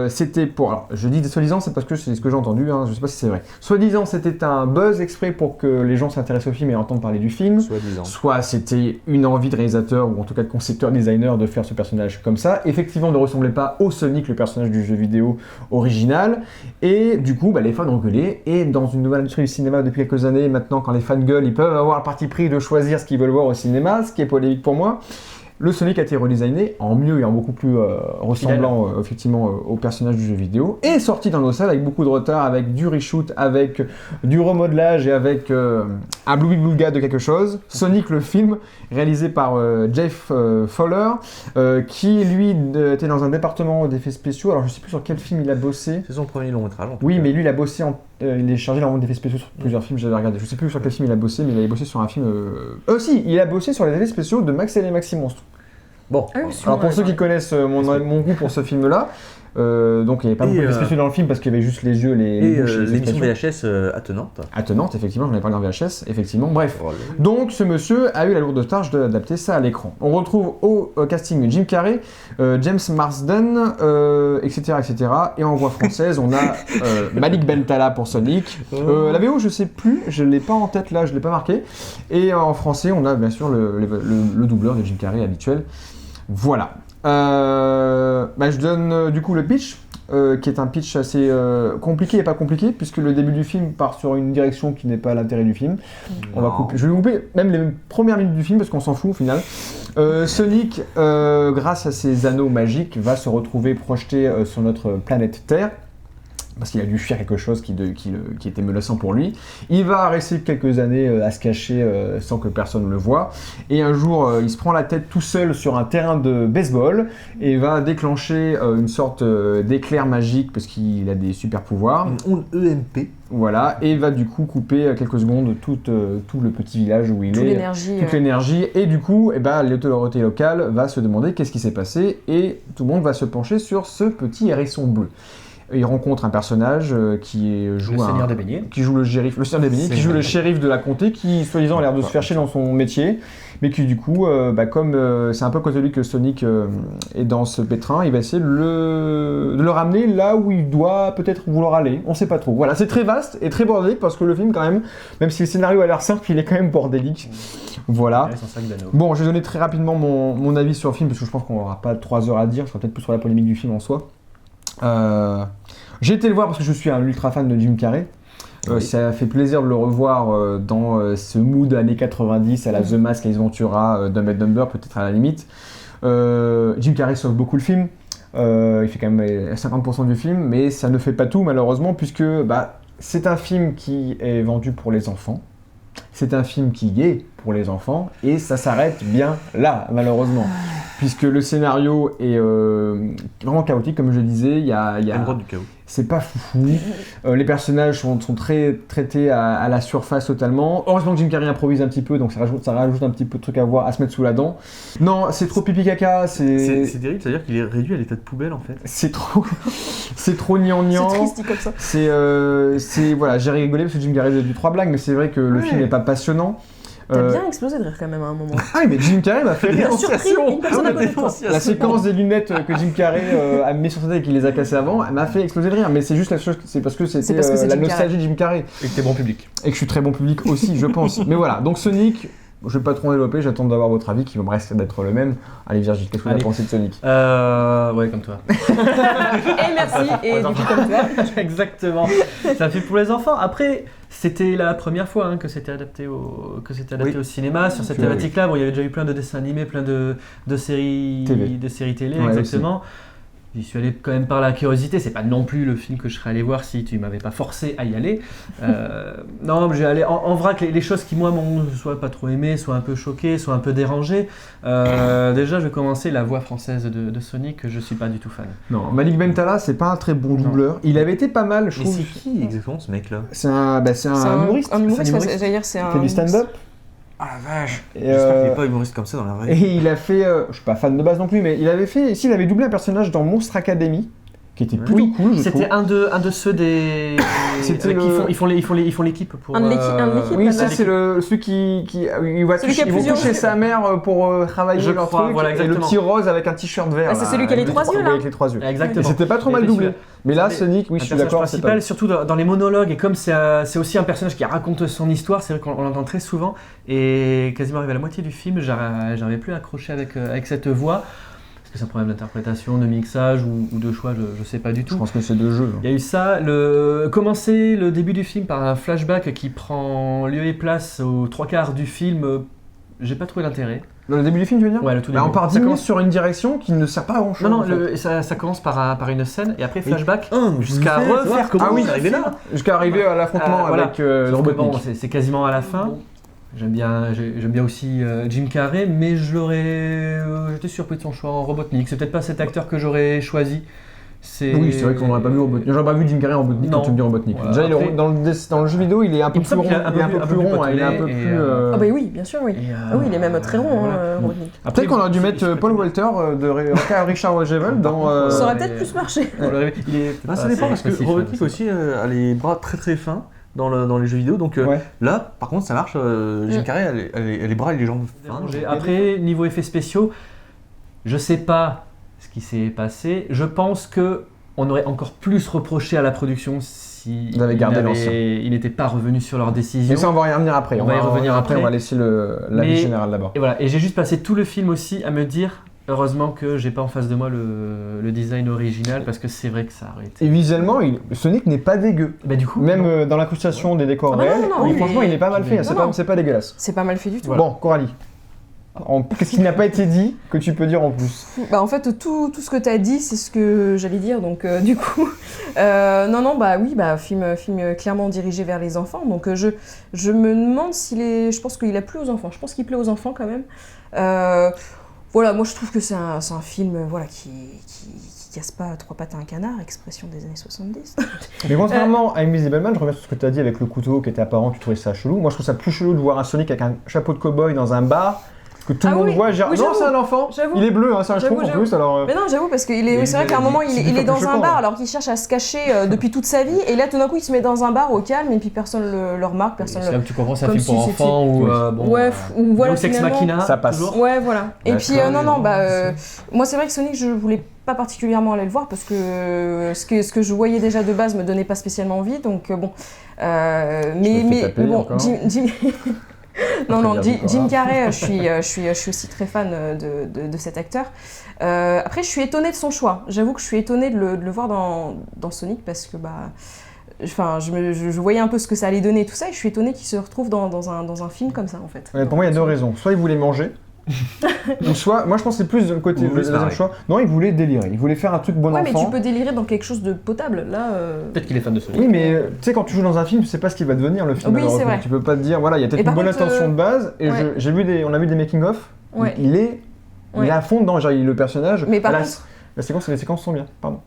c'était pour. Alors, je dis soi-disant, c'est parce que c'est ce que j'ai entendu, hein, je sais pas si c'est vrai. Soi-disant, c'était un buzz exprès pour que les gens s'intéressent au film et entendent parler du film. Soi-disant. Soit c'était une envie de réalisateur ou en tout cas de concepteur designer de faire ce personnage comme ça. Effectivement, ne ressemblait pas au Sonic, le personnage du jeu vidéo original. Et du coup, les fans ont gueulé. Et dans une nouvelle industrie du cinéma depuis quelques années, maintenant, quand les fans gueulent, ils peuvent avoir le parti pris de choisir ce qu'ils veulent voir au cinéma, ce qui est polémique pour moi. Le Sonic a été redesigné en mieux et en beaucoup plus ressemblant effectivement au personnage du jeu vidéo et sorti dans nos salles avec beaucoup de retard, avec du reshoot, avec du remodelage et avec un bloubi-boulga de quelque chose. Sonic le film réalisé par Jeff Fowler qui lui était dans un département d'effets spéciaux. Alors je sais plus sur quel film il a bossé. C'est son premier long métrage. En tout Oui, cas. mais lui il a bossé il est chargé d'effets spéciaux sur plusieurs films, j'avais regardé. Je sais plus sur quel film il a bossé, mais il avait bossé sur un film. Si, il a bossé sur les effets spéciaux de Max et les Maxi Monstres. Bon. Ah oui, Alors pour ceux qui connaissent mon goût pour ce film-là, donc il n'y avait pas beaucoup d'effets spéciaux dans le film parce qu'il y avait juste les yeux, les Et bouches et les l'émission expressions. VHS attenante. Attenante, effectivement, j'en ai parlé en VHS, effectivement. Bref. Oh, Donc ce monsieur a eu la lourde tâche d'adapter ça à l'écran. On retrouve au casting Jim Carrey, James Marsden, etc., etc. Et en voix française, on a Malik Bentala pour Sonic. La VO, je sais plus, je l'ai pas en tête là, je l'ai pas marqué. Et en français, on a bien sûr le doubleur de Jim Carrey habituel. Voilà. Je donne du coup le pitch. Qui est un pitch assez compliqué et pas compliqué, puisque le début du film part sur une direction qui n'est pas l'intérêt du film. On va couper. Je vais couper même les premières minutes du film parce qu'on s'en fout au final. Sonic, grâce à ses anneaux magiques, va se retrouver projeté sur notre planète Terre. parce qu'il a dû fuir quelque chose qui était menaçant pour lui. Il va rester quelques années à se cacher sans que personne ne le voie. Et un jour, il se prend la tête tout seul sur un terrain de baseball et va déclencher une sorte d'éclair magique parce qu'il a des super pouvoirs. Une onde EMP. Voilà, et va du coup couper quelques secondes tout le petit village où il Toute est. l'énergie. Toute l'énergie. Et du coup, l'autorité locale va se demander qu'est-ce qui s'est passé et tout le monde va se pencher sur ce petit hérisson bleu. Il rencontre un personnage qui joue Le Seigneur des Beignets. qui joue le shérif, qui joue le shérif de la comté, qui soi-disant a l'air de se faire chier dans son métier, mais qui du coup, comme c'est un peu causé lui que Sonic est dans ce pétrin, il va essayer de le ramener là où il doit peut-être vouloir aller. On sait pas trop. Voilà, c'est très vaste et très bordélique parce que le film quand même si le scénario a l'air simple, il est quand même bordélique. Voilà. Ouais, son sac d'anneaux. Bon, je vais donner très rapidement mon avis sur le film parce que je pense qu'on n'aura pas 3 heures à dire, ce sera peut-être plus sur la polémique du film en soi. J'ai été le voir parce que je suis un ultra fan de Jim Carrey. Oui. Ça fait plaisir de le revoir dans ce mood années 90 à la The Mask, Ace Ventura, Dumb and Dumber, peut-être à la limite. Jim Carrey sauve beaucoup le film. Il fait quand même 50% du film, mais ça ne fait pas tout malheureusement puisque c'est un film qui est vendu pour les enfants. C'est un film qui est pour les enfants et ça s'arrête bien là, malheureusement. Puisque le scénario est vraiment chaotique, comme je le disais. Il y a Le droit du chaos. c'est pas foufou. Les personnages sont très traités à la surface totalement. Heureusement que Jim Carrey improvise un petit peu, donc ça rajoute un petit peu de trucs à voir, à se mettre sous la dent. Non, c'est trop pipi caca. C'est terrible, c'est-à-dire qu'il est réduit à l'état de poubelle en fait. C'est trop gnangnan. C'est triste dit comme ça. Voilà, j'ai rigolé parce que Jim Carrey a du 3 blagues, mais c'est vrai que le film n'est pas passionnant. T'as bien explosé de rire quand même à un moment. Ah oui, mais Jim Carrey m'a fait rire. T'as surpris une personne à côté de toi. La séquence des lunettes que Jim Carrey a mis sur sa tête et qu'il les a cassées avant, elle m'a fait exploser de rire. Mais c'est juste la chose, c'est parce que c'était parce que c'est la Jim nostalgie de Jim Carrey. Et que t'es bon public. Et que je suis très bon public aussi, je pense. Mais voilà, donc Sonic, je vais pas trop en développer, j'attends d'avoir votre avis qui me reste d'être le même. Allez Virgile, qu'est-ce que vous avez Allez. pensé de Sonic? Ouais, comme toi. Et merci, et du coup comme toi. Exactement. C'est un film pour les enfants. Après, c'était la première fois que c'était adapté au Oui. cinéma sur cette Oui. thématique-là. Bon, il y avait déjà eu plein de dessins animés, plein de séries télé, Ouais, exactement. J'y suis allé quand même par la curiosité. C'est pas non plus le film que je serais allé voir si tu m'avais pas forcé à y aller. Non, mais j'ai allé en vrac les choses qui moi m'ont soit pas trop aimé, soit un peu choqué, soit un peu dérangé. Déjà, je vais commencer la voix française de Sonic. Je suis pas du tout fan. Non, Malik Bentala, c'est pas un très bon doubleur. Il avait été pas mal, je Mais trouve. c'est qui exactement ce mec là? C'est un humoriste. Un humoriste, C'est un humoriste. j'allais dire, c'est Il un. fait du stand-up. Ah la vache! Et, J'espère qu'il est pas humoriste comme ça dans la vraie vie. Et il a fait, je suis pas fan de base non plus, mais il avait doublé un personnage dans Monstre Academy, qui était plutôt Oui, cool, je trouve. c'était un de ceux des C'était qui le- ils font l'équipe pour Un de l'équipe. Oui, là, ça là. c'est celui qui il va Celui qui a ils vont plusieurs toucher yeux. sa mère pour travailler Je leur crois, truc, voilà, et le exactement. petit rose avec un t-shirt vert. Ah, c'est là, celui qui a les avec 3 yeux, là. avec les 3 yeux. Et Exactement. c'était pas trop Et mal puis doublé. celui-là. Mais là, Mais Sonic, oui, un je suis personnage d'accord, c'est principal, pas. surtout dans les monologues, et comme c'est aussi un personnage qui raconte son histoire, c'est vrai qu'on l'entend très souvent, et quasiment arrivé à la moitié du film, j'arrivais plus à accrocher avec cette voix. Est-ce que c'est un problème d'interprétation, de mixage ou de choix, je sais pas du Je tout. pense que c'est de jeu. Il y a eu ça, commencer le début du film par un flashback qui prend lieu et place aux 3/4 du film, j'ai pas trouvé l'intérêt. Dans le début du film, tu veux dire? Ouais, le tout Bah, début. on part 10 Ça minutes commence- sur une direction qui ne sert pas à grand chose. Non, ça commence par une scène et après flashback jusqu'à Vous voulez refaire savoir comment Ah oui, c'est arrivé là? Jusqu'à arriver à l'affrontement voilà. avec le Sauf que Robotnik. bon, c'est quasiment à la fin. J'aime bien aussi Jim Carrey, mais j'étais surpris de son choix en Robotnik. C'est peut-être pas cet acteur que j'aurais choisi. Oui, c'est vrai qu'on n'aurait pas vu Robotnik. J'aurais pas vu Jim Carrey en Robotnik Non. quand tu me dis Robotnik. Voilà, Déjà, il est après- rond- dans le jeu vidéo, il est un peu Il me plus semble rond. qu'il est un Il est un peu plus rond, il est un peu potelé plus. et, Ah bah oui, bien sûr, oui. Ah oui, il est même très rond, voilà. Robotnik. Peut-être qu'on aurait dû mettre Paul Walter de Richard Rejevel dans. Ça aurait mais- peut-être plus marché. Il est Ah, ça dépend parce que passif, Robotnik hein, aussi a les bras très très fins dans les jeux vidéo. Donc Ouais. là, par contre, ça marche. Jim Carrey a les bras et les jambes fins. dérangé. Après, niveau effets spéciaux, je sais pas ce qui s'est passé. Je pense que on aurait encore plus reproché à la production si Ils avaient gardé l'ancien. ils n'étaient pas revenus sur leur décision. Mais ça, on va y revenir après. On va y revenir après. On va laisser l'avis Mais- général d'abord. Et voilà. Et j'ai juste passé tout le film aussi à me dire, heureusement que j'ai pas en face de moi le design original parce que c'est vrai que ça aurait été. Et visuellement, Sonic n'est pas dégueu. Bah du coup. Même non. dans l'incrustation des décors Ah bah non, réels, non, franchement, il est pas mal fait. Non, C'est non. pas dégueulasse. C'est pas mal fait du tout. Bon, Coralie. Qu'est-ce qui n'a pas été dit que tu peux dire en plus? Bah en fait tout ce que tu as dit c'est ce que j'allais dire donc du coup non bah oui bah film clairement dirigé vers les enfants donc je me demande s'il est je pense qu'il a plu aux enfants je pense qu'il plaît aux enfants quand même voilà moi je trouve que c'est un film voilà qui casse pas trois pattes à un canard expression des années 70. Mais contrairement à Invisible Man, je reviens sur ce que tu as dit avec le couteau qui était apparent, tu trouvais ça chelou. Moi je trouve ça plus chelou de voir un Sonic avec un chapeau de cow-boy dans un bar. Que tout le Ah monde oui, voit, genre, oui, non, j'avoue, c'est un enfant, j'avoue. il est bleu, hein, c'est un J'avoue, chevaux en j'avoue. plus, alors. Mais non, j'avoue, parce qu'il Mais est, c'est vrai qu'à un moment, il est dans un choquant, bar hein. alors qu'il cherche à se cacher depuis toute sa vie, et là, tout d'un coup, il se met dans un bar au calme, et puis personne le remarque, personne C'est là le. que tu comprends, c'est un Comme film pour si enfants ou Oui. bon. Ouais, ou voilà. Deus Ex finalement- Machina, Ça passe. toujours. Ouais, voilà. Et puis, D'accord, non, mais bah, bon, moi, c'est vrai que Sonic, je voulais pas particulièrement aller le voir parce que ce que je voyais déjà de base me donnait pas spécialement envie, donc bon. Mais taper bon, encore. Jim. Non, Très bien, Jim d'accord. Carrey, je suis aussi très fan de cet acteur. Après, je suis étonnée de son choix. J'avoue que je suis étonnée de le voir dans Sonic parce que bah, enfin, je voyais un peu ce que ça allait donner et tout ça, et je suis étonnée qu'il se retrouve dans un film comme ça en fait. Ouais, pour moi, il y a deux raisons. Soit il voulait manger, ou soit, moi je pense que c'est plus de le côté Oui, le c'est deuxième pareil. choix. Non, il voulait délirer, il voulait faire un truc bon Ouais, mais enfant. tu peux délirer dans quelque chose de potable. Là, Peut-être qu'il est fan de Sonic. Oui, mais tu sais, quand tu joues dans un film, tu sais pas ce qui va devenir le film. Oui, c'est malheureusement. vrai. Tu peux pas te dire, voilà, il y a peut-être Et une par bonne contre, intention de base, et ouais. on a vu des making-of, Ouais. il est à fond dedans, genre, le personnage. Mais par la, contre- les séquences sont bien, pardon.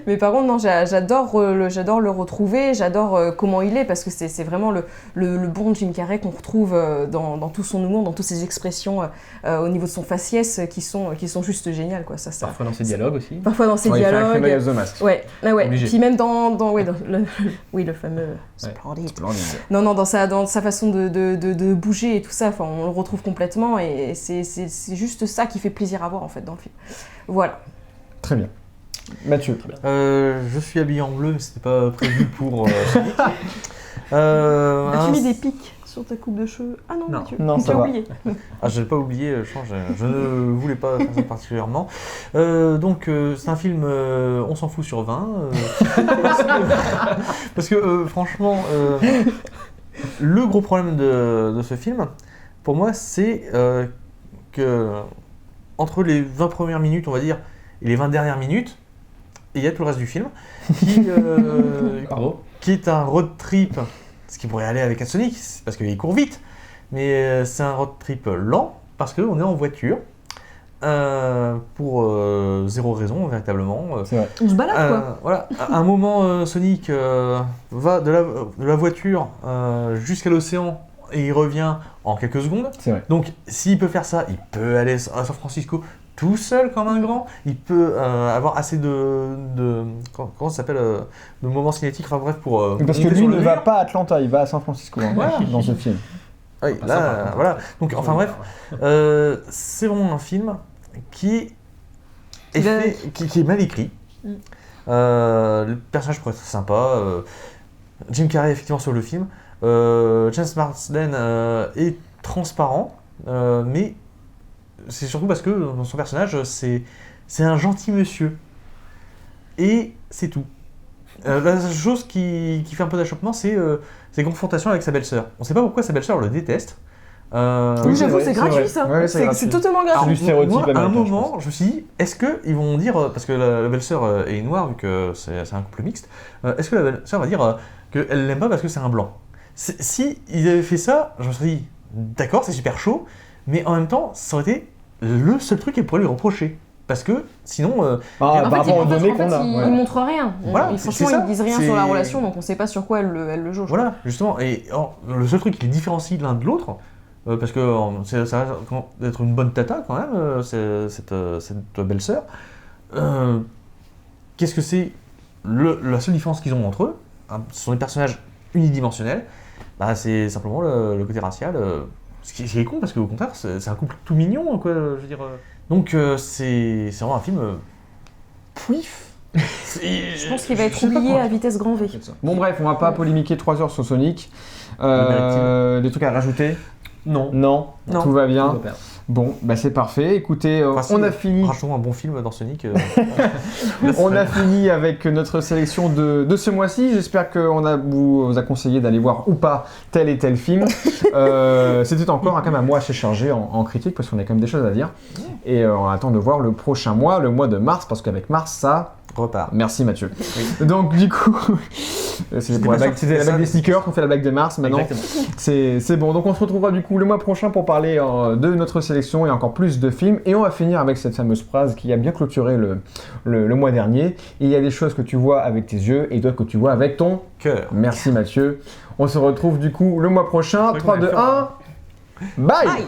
Mais par contre, non, j'adore le retrouver, j'adore comment il est, parce que c'est vraiment le bon Jim Carrey qu'on retrouve dans tout son humour, dans toutes ses expressions au niveau de son faciès qui sont juste géniales, quoi. Ça. Parfois dans ses dialogues aussi. Parfois dans ses Ouais, il fait un dialogues. Criminal the Mask. Ouais, ouais. Obligé. Puis même dans le fameux Splendid. Non, dans sa façon de bouger et tout ça, enfin, on le retrouve complètement, et c'est juste ça qui fait plaisir à voir en fait dans le film. Voilà. Très bien. Mathieu. Je suis habillé en bleu, mais c'était pas prévu pour Sonic. As-tu mis des pics sur ta coupe de cheveux? Ah non, Non. Mathieu, Non, tu ça as va. oublié. Ah, je l'ai pas oublié, je ne voulais pas faire ça particulièrement. Donc, c'est un film, on s'en fout sur 20. Parce que franchement, le gros problème de ce film, pour moi, c'est que entre les 20 premières minutes, on va dire, et les 20 dernières minutes, il y a tout le reste du film Bravo. qui est un road trip, ce qui pourrait aller avec un Sonic, c'est parce qu'il court vite, mais c'est un road trip lent, parce qu'on est en voiture, pour zéro raison, véritablement. C'est vrai. On se balade quoi. Voilà, à un moment, Sonic va de la voiture jusqu'à l'océan, et il revient en quelques secondes. C'est vrai. Donc, s'il peut faire ça, il peut aller à San Francisco tout seul comme un grand. Il peut avoir assez comment ça s'appelle, de moments cinétiques. Enfin bref, pour. Parce que monter lui sur ne le va mur. pas à Atlanta, il va à San Francisco hein, Voilà. dans ce film. Oui, Pas là, ça, par contre. voilà. Donc, enfin bref, c'est vraiment un film qui est qui est mal écrit. Mm. Le personnage pourrait être sympa. Jim Carrey effectivement sur le film. James Marsden est transparent, mais c'est surtout parce que dans son personnage, c'est un gentil monsieur. Et c'est tout. La seule chose qui fait un peu d'achoppement, c'est ses confrontations avec sa belle-sœur. On ne sait pas pourquoi sa belle-sœur le déteste. Oui, Oui, c'est j'avoue, vrai, c'est c'est gratuit vrai. ça. Ouais, c'est gratuit. C'est totalement C'est gratuit. du stéréotype moi, à un américain, je moment, pense. je me suis dit, est-ce qu'ils vont dire, parce que la belle-sœur est noire, vu que c'est un couple mixte, est-ce que la belle-sœur va dire qu'elle l'aime pas parce que c'est un blanc? Si ils avaient fait ça, je me serais dit, d'accord, c'est super chaud, mais en même temps, ça aurait été le seul truc qu'elle pourrait lui reprocher. Parce que sinon, En par fait, rapport aux données qu'on a. ils ouais. montrent rien. Voilà, Et c'est franchement, ça. ils disent rien C'est- sur la relation, donc on sait pas sur quoi elle le jauge. voilà, justement. Et alors, le seul truc qui les différencie l'un de l'autre, parce que ça reste d'être une bonne tata quand même, cette belle-sœur, qu'est-ce que c'est la seule différence qu'ils ont entre eux, hein, ce sont des personnages unidimensionnels, bah, c'est simplement le côté racial, ce qui est con parce qu'au contraire, c'est un couple tout mignon, quoi, je veux dire. Donc c'est vraiment un film pouif. Je pense qu'il va être je sais pas oublié quoi. à vitesse grand V. Bon bref, on va pas polémiquer 3 heures sur Sonic. Le Des trucs à rajouter? Non. Non, Non. tout va On bien. va perdre. Bon, bah c'est parfait. Écoutez, on a fini. Rajoutons un bon film dans Sonic. On a fini avec notre sélection de ce mois-ci. J'espère qu'on vous a conseillé d'aller voir ou pas tel et tel film. C'était encore quand même un mois assez chargé en critique parce qu'on a quand même des choses à dire. Et on attend de voir le prochain mois, le mois de mars, parce qu'avec mars, ça repart. Merci Mathieu. Donc du coup, c'était la blague des sneakers qu'on fait la blague de mars maintenant. C'est bon. Donc on se retrouvera du coup le mois prochain pour parler de notre sélection et encore plus de films. Et on va finir avec cette fameuse phrase qui a bien clôturé le mois dernier. Il y a des choses que tu vois avec tes yeux et d'autres que tu vois avec ton cœur. Merci Mathieu. On se retrouve du coup le mois prochain. 3, 2, 1. Bye. Bye.